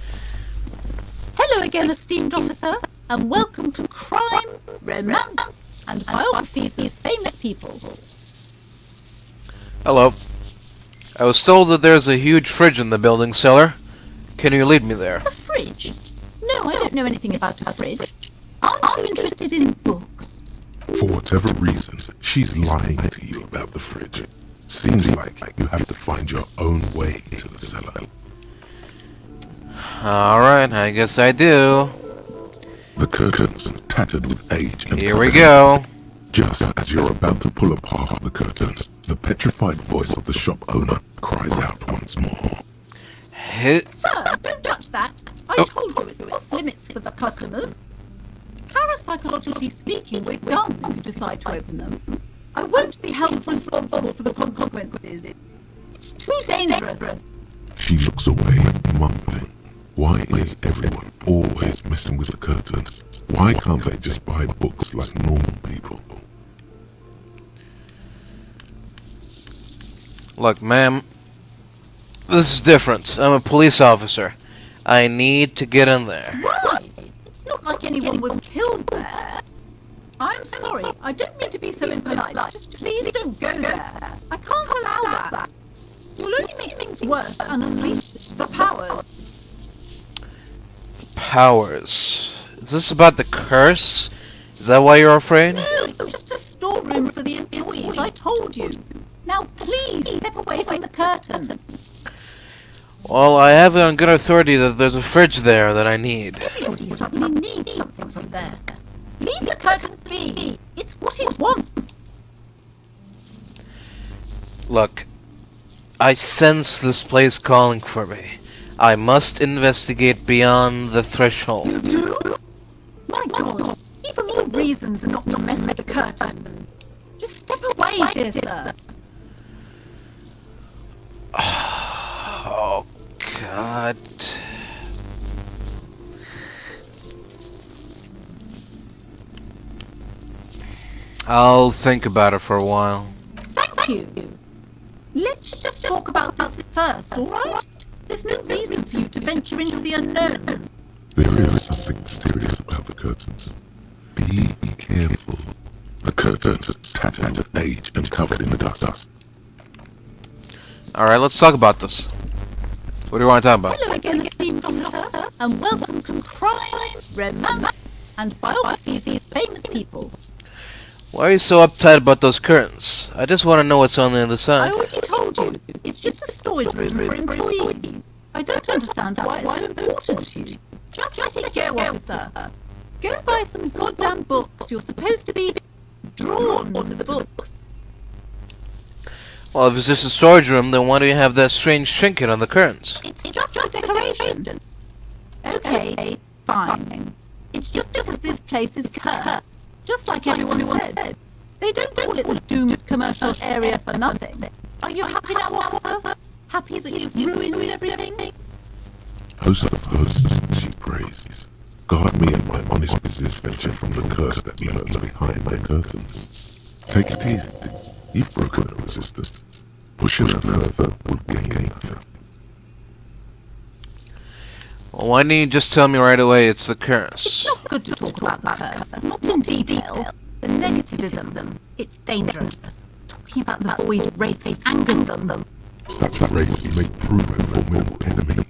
Hello again, esteemed officer, and welcome to Crime, Romance, and Biographies of Famous People. Hello. I was told that there's a huge fridge in the building cellar. Can you lead me there? A fridge? No, I don't know anything about a fridge. Aren't you interested in books? For whatever reason, she's lying to you about the fridge. Seems like you have to find your own way to the cellar. Alright, I guess I do. The curtains tattered with age and here we go. Just as you're about to pull apart the curtains, the petrified voice of the shop owner cries out once more. Sir, don't touch that. I told you it's off limits for the customers. Parapsychologically speaking, we're done if you decide to open them. I won't be held responsible for the consequences. It's too dangerous. She looks away, mumbling. Why is everyone always messing with the curtains? Why can't they just buy books like normal people? Look, ma'am. This is different. I'm a police officer. I need to get in there. Why? It's not like anyone was killed there. I'm sorry, I don't mean to be so impolite. Just please don't go there. I can't allow that. You'll only make things worse and unleash the powers. Powers. Is this about the curse? Is that why you're afraid? No, it's just a storeroom for the employees, I told you. Now please step away from the curtains. Well, I have it on good authority that there's a fridge there that I need. Everybody suddenly needs something from there. Leave the curtains be. It's what it wants. Look, I sense this place calling for me. I must investigate beyond the threshold. You do? My God, even more reasons not to mess with the curtains. Just step away, dear sir. Oh, God. I'll think about it for a while. Thank you. Let's just talk about this first, alright? There's no reason for you to venture into the unknown. There is something mysterious about the curtains. Be careful. The curtains tattered with age and covered in dust. Alright, let's talk about this. What do you want to talk about? Hello again, esteemed officer, and welcome to Crime, Romance, and Biographies of Famous People. Why are you so uptight about those curtains? I just want to know what's on the other I side. already told you, it's just a storage room for employees. I don't understand why it's so important to you. Just let it go, officer. Go buy some goddamn books. You're supposed to be drawn to the books. Well, if it's just a storage room, then why do you have that strange trinket on the curtains? It's just a decoration. Okay, fine. It's just because this place is cursed. Just like everyone said. They don't call it the doomed commercial area for nothing. Are you happy now, officer? Happy that you've ruined everything? Host of hosts, she prays. Guard me and my honest business venture from the curse that lurks behind my curtains. Take it easy. You've broken the resistance. Pushing her further will gain nothing. Well, why didn't you just tell me right away it's the curse? It's not good to talk about the curse, not in detail. The negativism, it's dangerous. Talking about the void wraiths angers them. Such wraiths may prove a formidable enemy.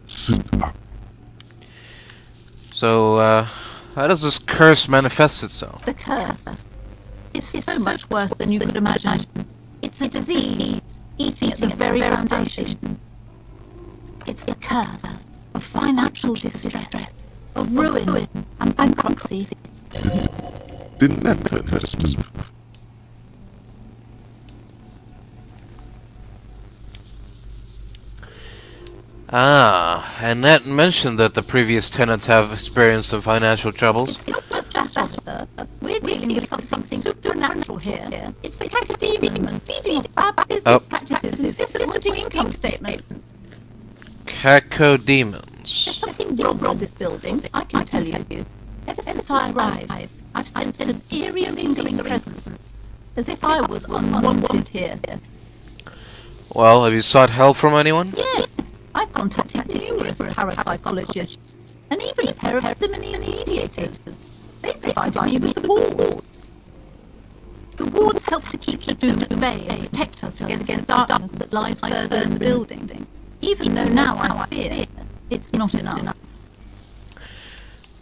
Suit up. So, how does this curse manifest itself? The curse is so much worse than you could imagine. It's a disease eating at the very foundation. It's the curse of financial distress, of ruin and bankruptcy. Didn't that turn her smooth? Ah, Annette mentioned that the previous tenants have experienced some financial troubles. It's not just that, officer. We're dealing with something supernatural here. It's the cacodemons feeding off bad business practices and disappointing income statements. Cacodemons. There's something wrong with this building, I can tell you. Ever since I arrived, I've sensed an eerie lingering presence, as if I was unwanted here. Well, have you sought help from anyone? Yes, I've contacted numerous parapsychologists, and even a pair of Simonese mediators. They provided me with the wards. The wards help to keep the doom at bay and protect us against the darkness that lies further in the building, even though now I fear it's not enough.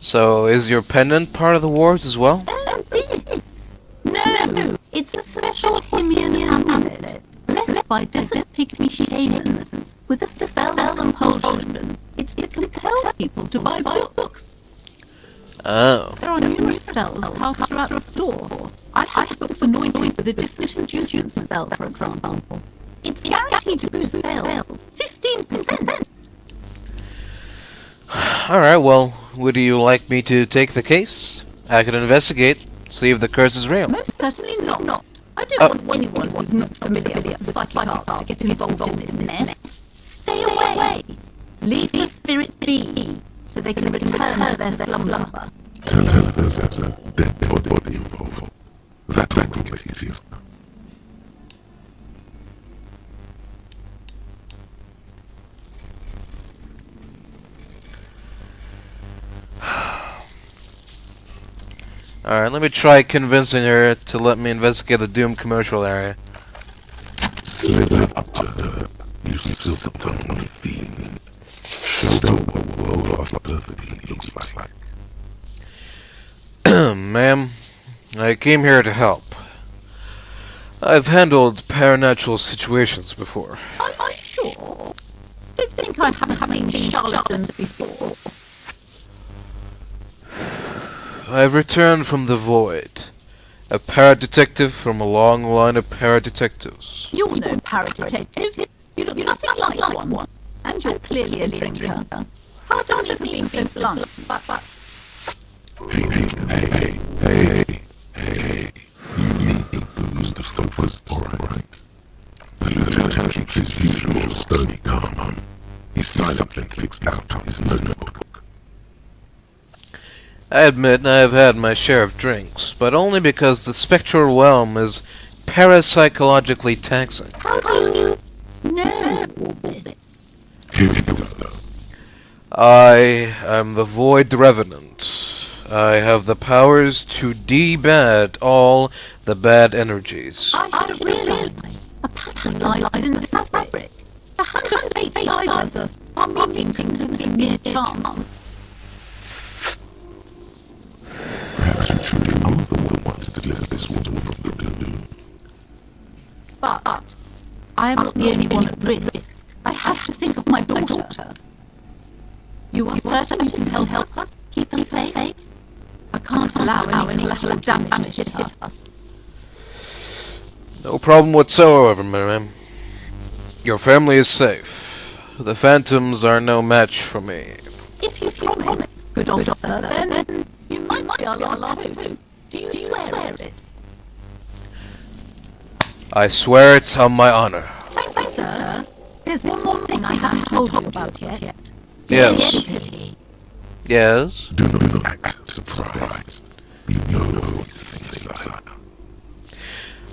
So, is your pendant part of the wards as well? This? No, it's a special Himian amulet, blessed by desert pygmy shamans, with a spell compulsion. It's to compel people to buy books. Oh. There are numerous spells cast throughout the store. I had books anointed with a different inducement spell, for example. It's guaranteed to boost sales 15%. Alright, well, would you like me to take the case? I could investigate, see if the curse is real. Most certainly not. I don't want anyone who's not familiar with psychic arts to get involved in this mess. Stay away. Leave these spirits be, so they can return to their slumber. Tell her there's a dead body involved. That will make it easier. Alright, let me try convincing her to let me investigate the Doom commercial area. Slither up to her. You silver tongue on your feet. Show her what world-class perfectly looks like. Ma'am, I came here to help. I've handled paranatural situations before. Are you sure? Don't think I haven't seen charlatans before. I've returned from the void. A paradetective from a long line of paradetectives. You're no paradetective. You look nothing like one. And you're clearly a drinker. Pardon me for being so blunt, but... Hey. You need to boost the focus, alright? The lieutenant keeps his usual stony calm. He silently clicks out his notebook. I admit I have had my share of drinks, but only because the spectral realm is parapsychologically taxing. How do you know all this? Here we go. I am the Void Revenant. I have the powers to de-bad all the bad energies. I should have realized a pattern lies within the fabric. The hand of fate guides us. Our meeting couldn't be mere chance. Perhaps you truly are the one to deliver this woman from the doom. But I am not the only one at risk. I have to think of my daughter. You are certain you can help us, keep us safe? I can't allow any collateral damage to hit us. No problem whatsoever, ma'am. Your family is safe. The phantoms are no match for me. If you promise, good officer, then you might be our last hope. Do you swear it? I swear it on my honor. Thanks, sir. There's one more thing I haven't told you about yet. Yes. The entity. Yes? Do not act surprised. You know these things, sire.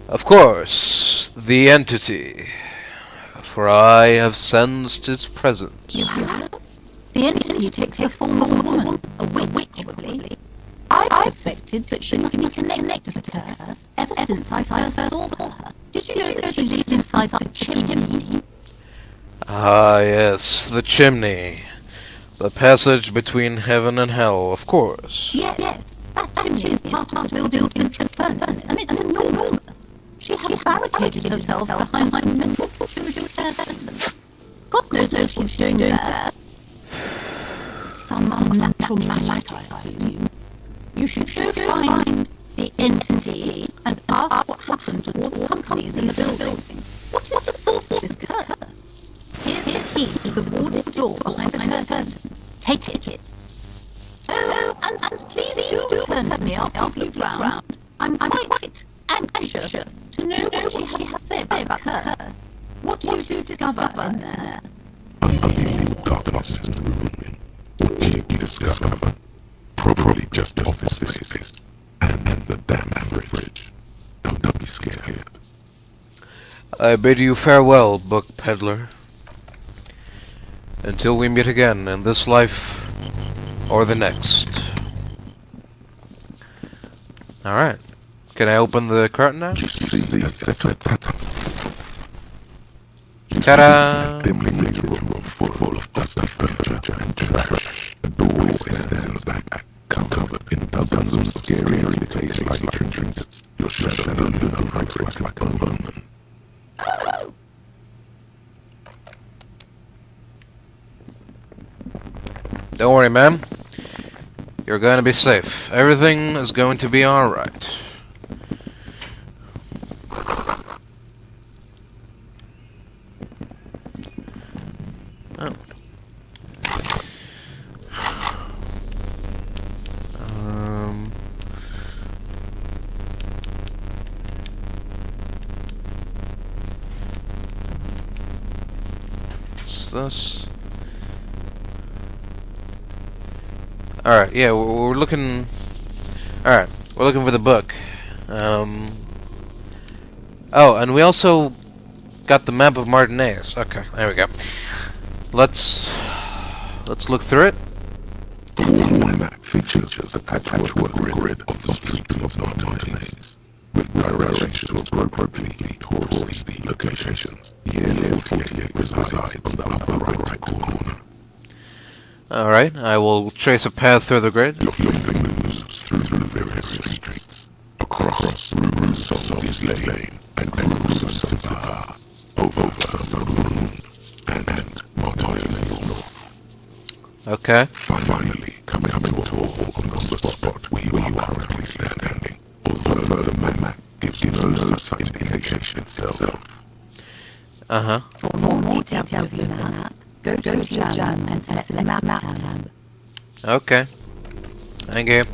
Of course, the entity. For I have sensed its presence. You have? The entity takes the form of a woman, a witch, probably. I suspected that she must be connected to the curse ever since I first saw her. Did you know that she lives inside the chimney? Ah, yes, the chimney. The passage between heaven and hell, of course. Yes, that chimney is part of the building's furnace, and it's enormous. She has barricaded herself behind some metal security curtains. God knows what she's doing there. Some unnatural magic, I assume. You should go find the entity and ask what happened to all the companies in the building. What is the source of this curse? Here's the key to the warded door behind the curtains. Take it. Oh, and please do return to me after you've round. I'm quite anxious to know what she has to say about the curse. What do you discover in there? Unbelievable darkness in the room. What do you discover? Probably just office space and the damn fridge. Don't be scared. I bid you farewell, book peddler. Until we meet again in this life or the next. Alright. Can I open the curtain now? Ta-da! Dimly lit room full of dusty furniture and trash. The doorway stands in the back, covered in dozens of scary imitations like trinkets. Your shadow reflects like a omen. Don't worry, man. You're going to be safe. Everything is going to be alright. Oh. What's this? Alright, yeah, we're looking... Alright, we're looking for the book. Oh, and we also got the map of Martinez. Okay, there we go. Let's look through it. The wall map features a patchwork grid of the streets of Martinez, with directions to appropriately towards the locations. Year 48 resides on the upper right corner. Alright, I will trace a path through the grid. Your finger moves through the various streets, across Rue Sophie's Lane, and Rue Saint-Bar, over Saint-Moon, and Martinez North. Okay. Finally, coming to a halt on the spot where you are currently standing, although the map gives no such indication itself. Uh-huh. For more detailed review of the map, go to your journal and select the map tab. Okay. Thank you.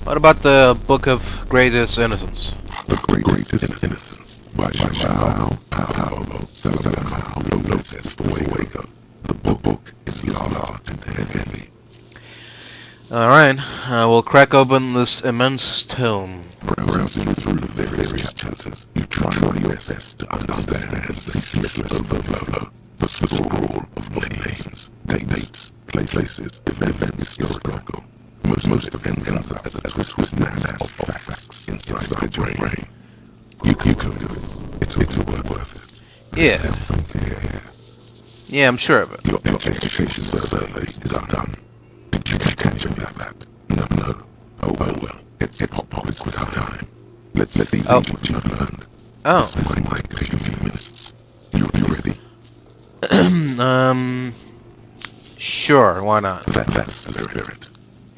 What about the Book of Greatest Innocence? The Greatest Innocence by Paolo Lopez Fuego. The book is large and heavy. Alright, I will crack open this immense tome. Browsing through the various chapters, you try your best to understand the ceaseless overflow, the sprawl of names, dates, places, events, historical. Most of it ends up as a twisted mass of facts inside your brain. You can do it. It's worth it. Yeah. Yeah, I'm sure of it. Your education survey is done. Did you catch that? No. Oh well. It's pop quiz time. Let's see what you've learned. Oh. This might take a few minutes. You ready? Sure, why not? That's the spirit.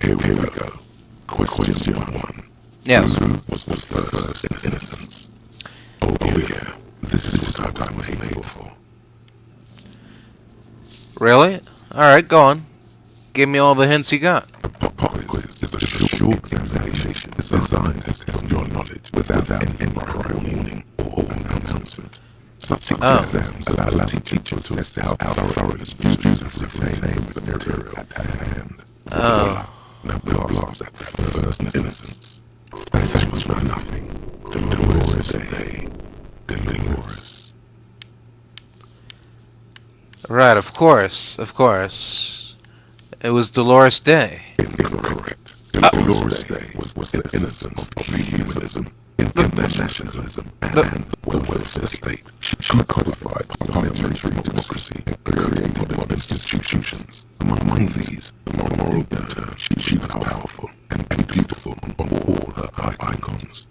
Here we go. Question 1. Yes. Who was the first in innocence? Oh yeah. This is what I was made for. Really? Alright, go on. Give me all the hints you got. Pop quiz is a short examination designed to test your knowledge without any prior warning or announcement. Such exams allow teachers to assess how thoroughly students retain the material at hand. Now blast at first innocence. That was for nothing. Dolores Day. Dolores. Right, of course. It was Dolores Day. Incorrect. Dolores Day was the innocence of humanism, internationalism, and the welfare state. She codified parliamentary democracy and created modern institutions. Among these, the moral turn, she was powerful and beautiful on all her icons.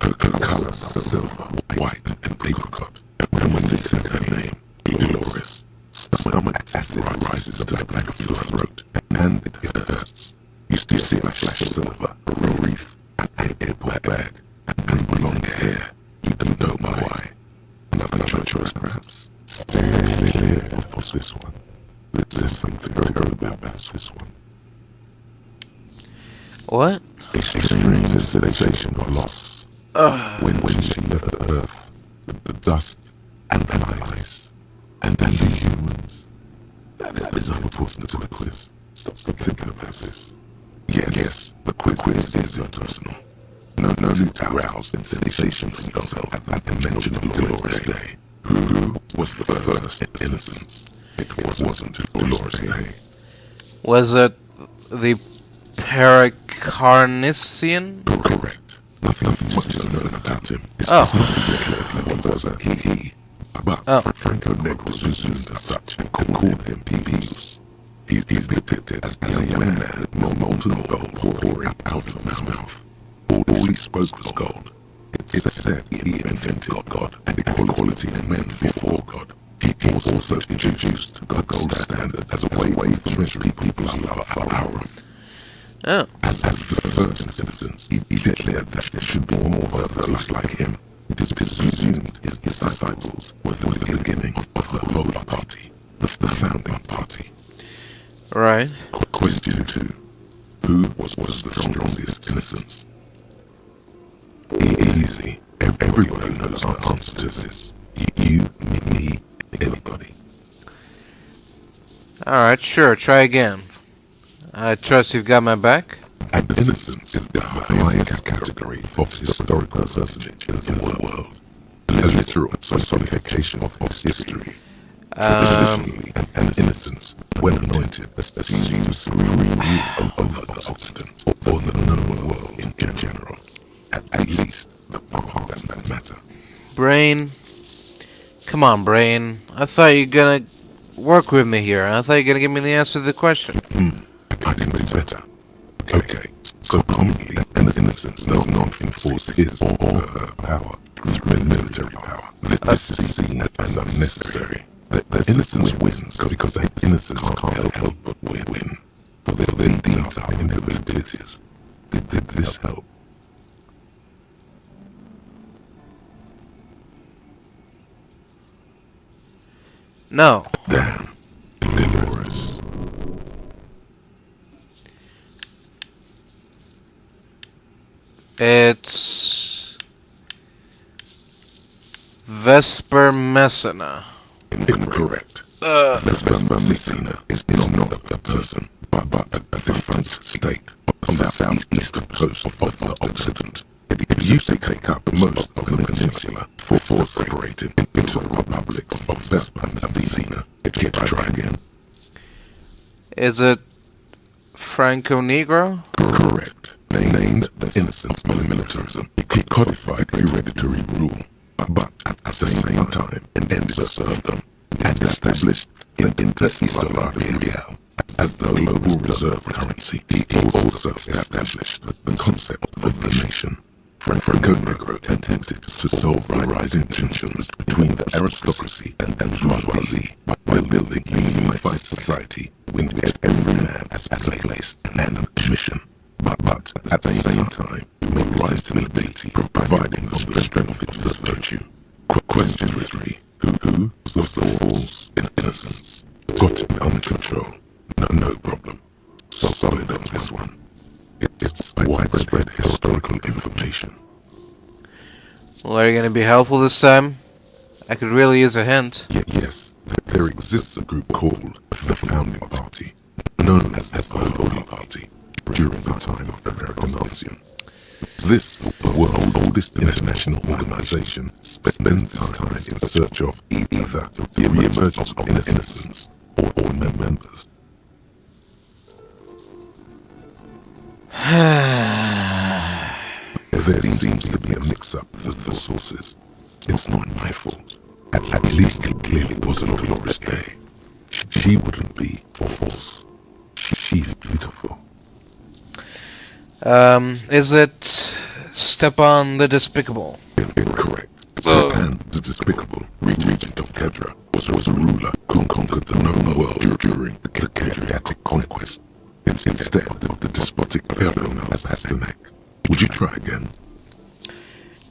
Her colors are silver, white, and apricot. And when they said her name, Dolores, stomach acid rises to the back of your throat, and it hurts. You still see a flash of silver, a wreath, an airport bag, and long hair. You don't know why. Another choice, perhaps. Stay clear of this one. There's something terrible about this one. What? A strange sensation of loss. When she left the earth, the dust and the ice, and then the humans. That is unimportant to the quiz. Stop thinking about this. Yes, the quiz is impersonal. No need to arouse sensations in yourself at the mention of Dolores Day. Who was the first innocence? It wasn't Dolores Day. Was it the Pericarnassian? Correct. Nothing much is known about him. It's not yet clear what was a he. But Franco Neg was presumed as such and called him Pius. He's depicted as a young man with molten gold pouring out of his mouth. All he spoke was gold. It's said he invented God and equality in men before God. He was also introduced the gold standard as a way for measuring people's love for our own. As the first instance, he declared that there should be more of those like him. It is presumed his disciples were the beginning of the Holy Party, the founding party. Right. Question 2. Who was the strongest innocence? Easy. Everybody knows the answer to this. You, me, anybody. Alright, sure, try again. I trust you've got my back. And innocence is the highest category of historical personage in the world. A literal personification of history. Traditionally, an innocence, when anointed, assumes renew over the Occident or the known world in general. At least the parts that matter. Brain. Come on, Brain. I thought you were gonna work with me here. I thought you were gonna give me the answer to the question. I can do better. Okay, so commonly, an innocence does not enforce his or her power through military power. This is seen as unnecessary. The innocence wins because the innocence can't help but win. For they deeds are inevitabilities. Did this help? No. Damn. Dolores. It's Vesper Messina. Incorrect. Vesper Messina is not a person, but a defunct state on the southeastern coast of the Occident. It used to take up most of the peninsula before separating into the republics of Vesper and Messina. Try again. Is it Franco Negro? Correct. Named the innocence of militarism. It codified hereditary rule, but at the same time ended serfdom and established an inter-insular real as the global reserve currency. He also established the concept of the nation. Franco Negro attempted to solve the rising tensions between the aristocracy and bourgeoisie by building a unified society in which every man has a place and a mission. But at the same time, it may rise to nobility, providing the strength of this virtue. Question 3. Who was the false innocence? Got it under control. No problem. Solid on this one. It's widespread historical information. Well, are you gonna be helpful this time? I could really use a hint. Yes. There exists a group called the Founding Party, known as the Holy Party, during the time of the Elysium. This, the world's oldest international organization, spends its time in search of either the re-emergence of innocence or members. There seems to be a mix-up with the sources. It's not my fault. At least it clearly wasn't Dolores Day. She wouldn't be false. She's beautiful. Is it Stepan the Despicable? Incorrect. Stepan the Despicable, regent of Kedra, was a ruler who conquered the known world during the Kedriatic conquest. Instead of the despotic Erno Pasternak. Would you try again?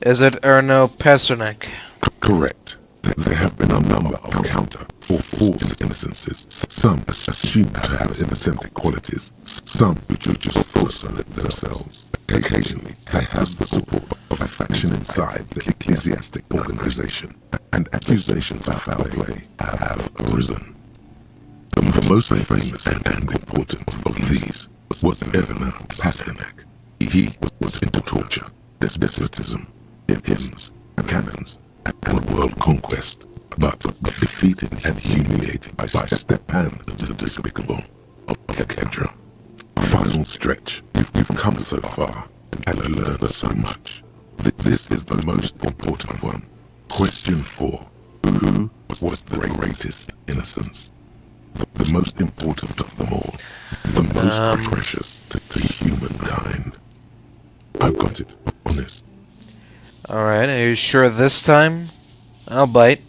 Is it Erno Pasternak? Correct. There have been a number of counter or false innocences. Some assumed to have innocent qualities. Some which are just false themselves. Occasionally, they have the support of a faction inside the ecclesiastic organization, and accusations of foul play have arisen. The most famous and important of these was Erno Pasternak. He was into torture, despotism, hymns, canons, and world conquest, but defeated and humiliated by Stepan the Despicable of Kedra. Final stretch. You've come so far and learned so much. This is the most important one. Question 4. Who was the greatest innocence? The most important of them all. The most precious to humankind. I've got it. Honest. Alright, are you sure this time? I'll bite.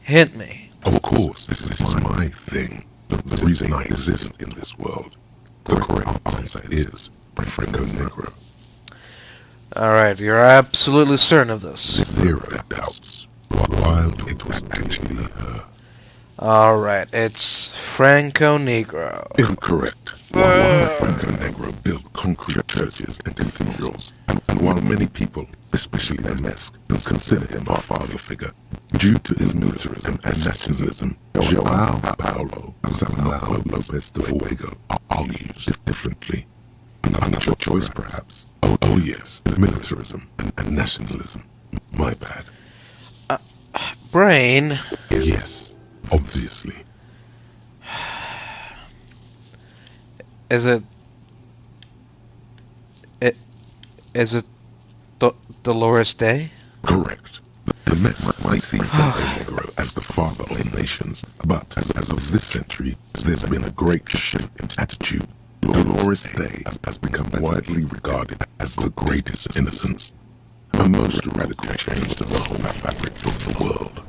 Hint me. Of course, this is my thing. The reason I exist in this world. The correct answer is Franco Negro. Alright, you're absolutely certain of this. Zero doubts. While it was actually her. Alright, it's Franco Negro. Incorrect. While Franco Negro built concrete churches and cathedrals, and while many people, especially MS, consider him a father figure, due to his militarism and nationalism, João Paulo Samuel Lopes de Fuego are used differently. Another choice, perhaps. Oh yes, militarism and nationalism. My bad. Brain? Yes, obviously. Is it Dolores Day? Correct. The Mets might see Franco Negro as the father of nations, but as of this century, there's been a great shift in attitude. Dolores Day has become widely regarded as the greatest innocence. A most radical change to the whole fabric of the world.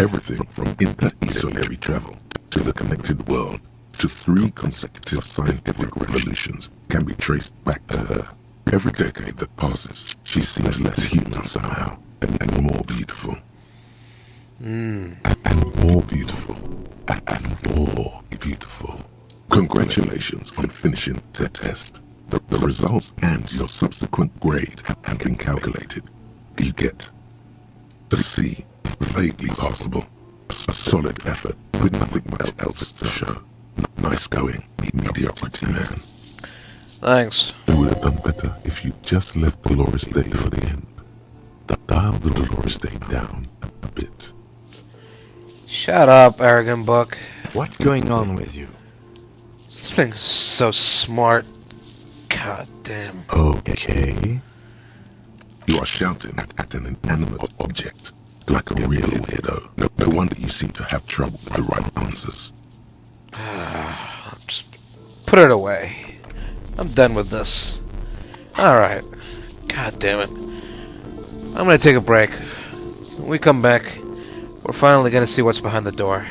Everything from interstellar travel to the connected world to 3 consecutive scientific revolutions can be traced back to her. Every decade that passes, she seems less human somehow, and more beautiful. And more beautiful. And more beautiful. Congratulations on finishing the test. The results and your subsequent grade have been calculated. You get a C, vaguely passable. A solid effort with nothing much else to show. Nice going, mediocrity man. Thanks. You would have done better if you just left Dolores Day for the end. Dial the Dolores Day down a bit. Shut up, arrogant book. What's going on with you? This thing's so smart. God damn. Okay. You are shouting at an inanimate object, like a real weirdo. No wonder you seem to have trouble with the right answers. Just put it away. I'm done with this. Alright. God damn it. I'm gonna take a break. When we come back, we're finally gonna see what's behind the door.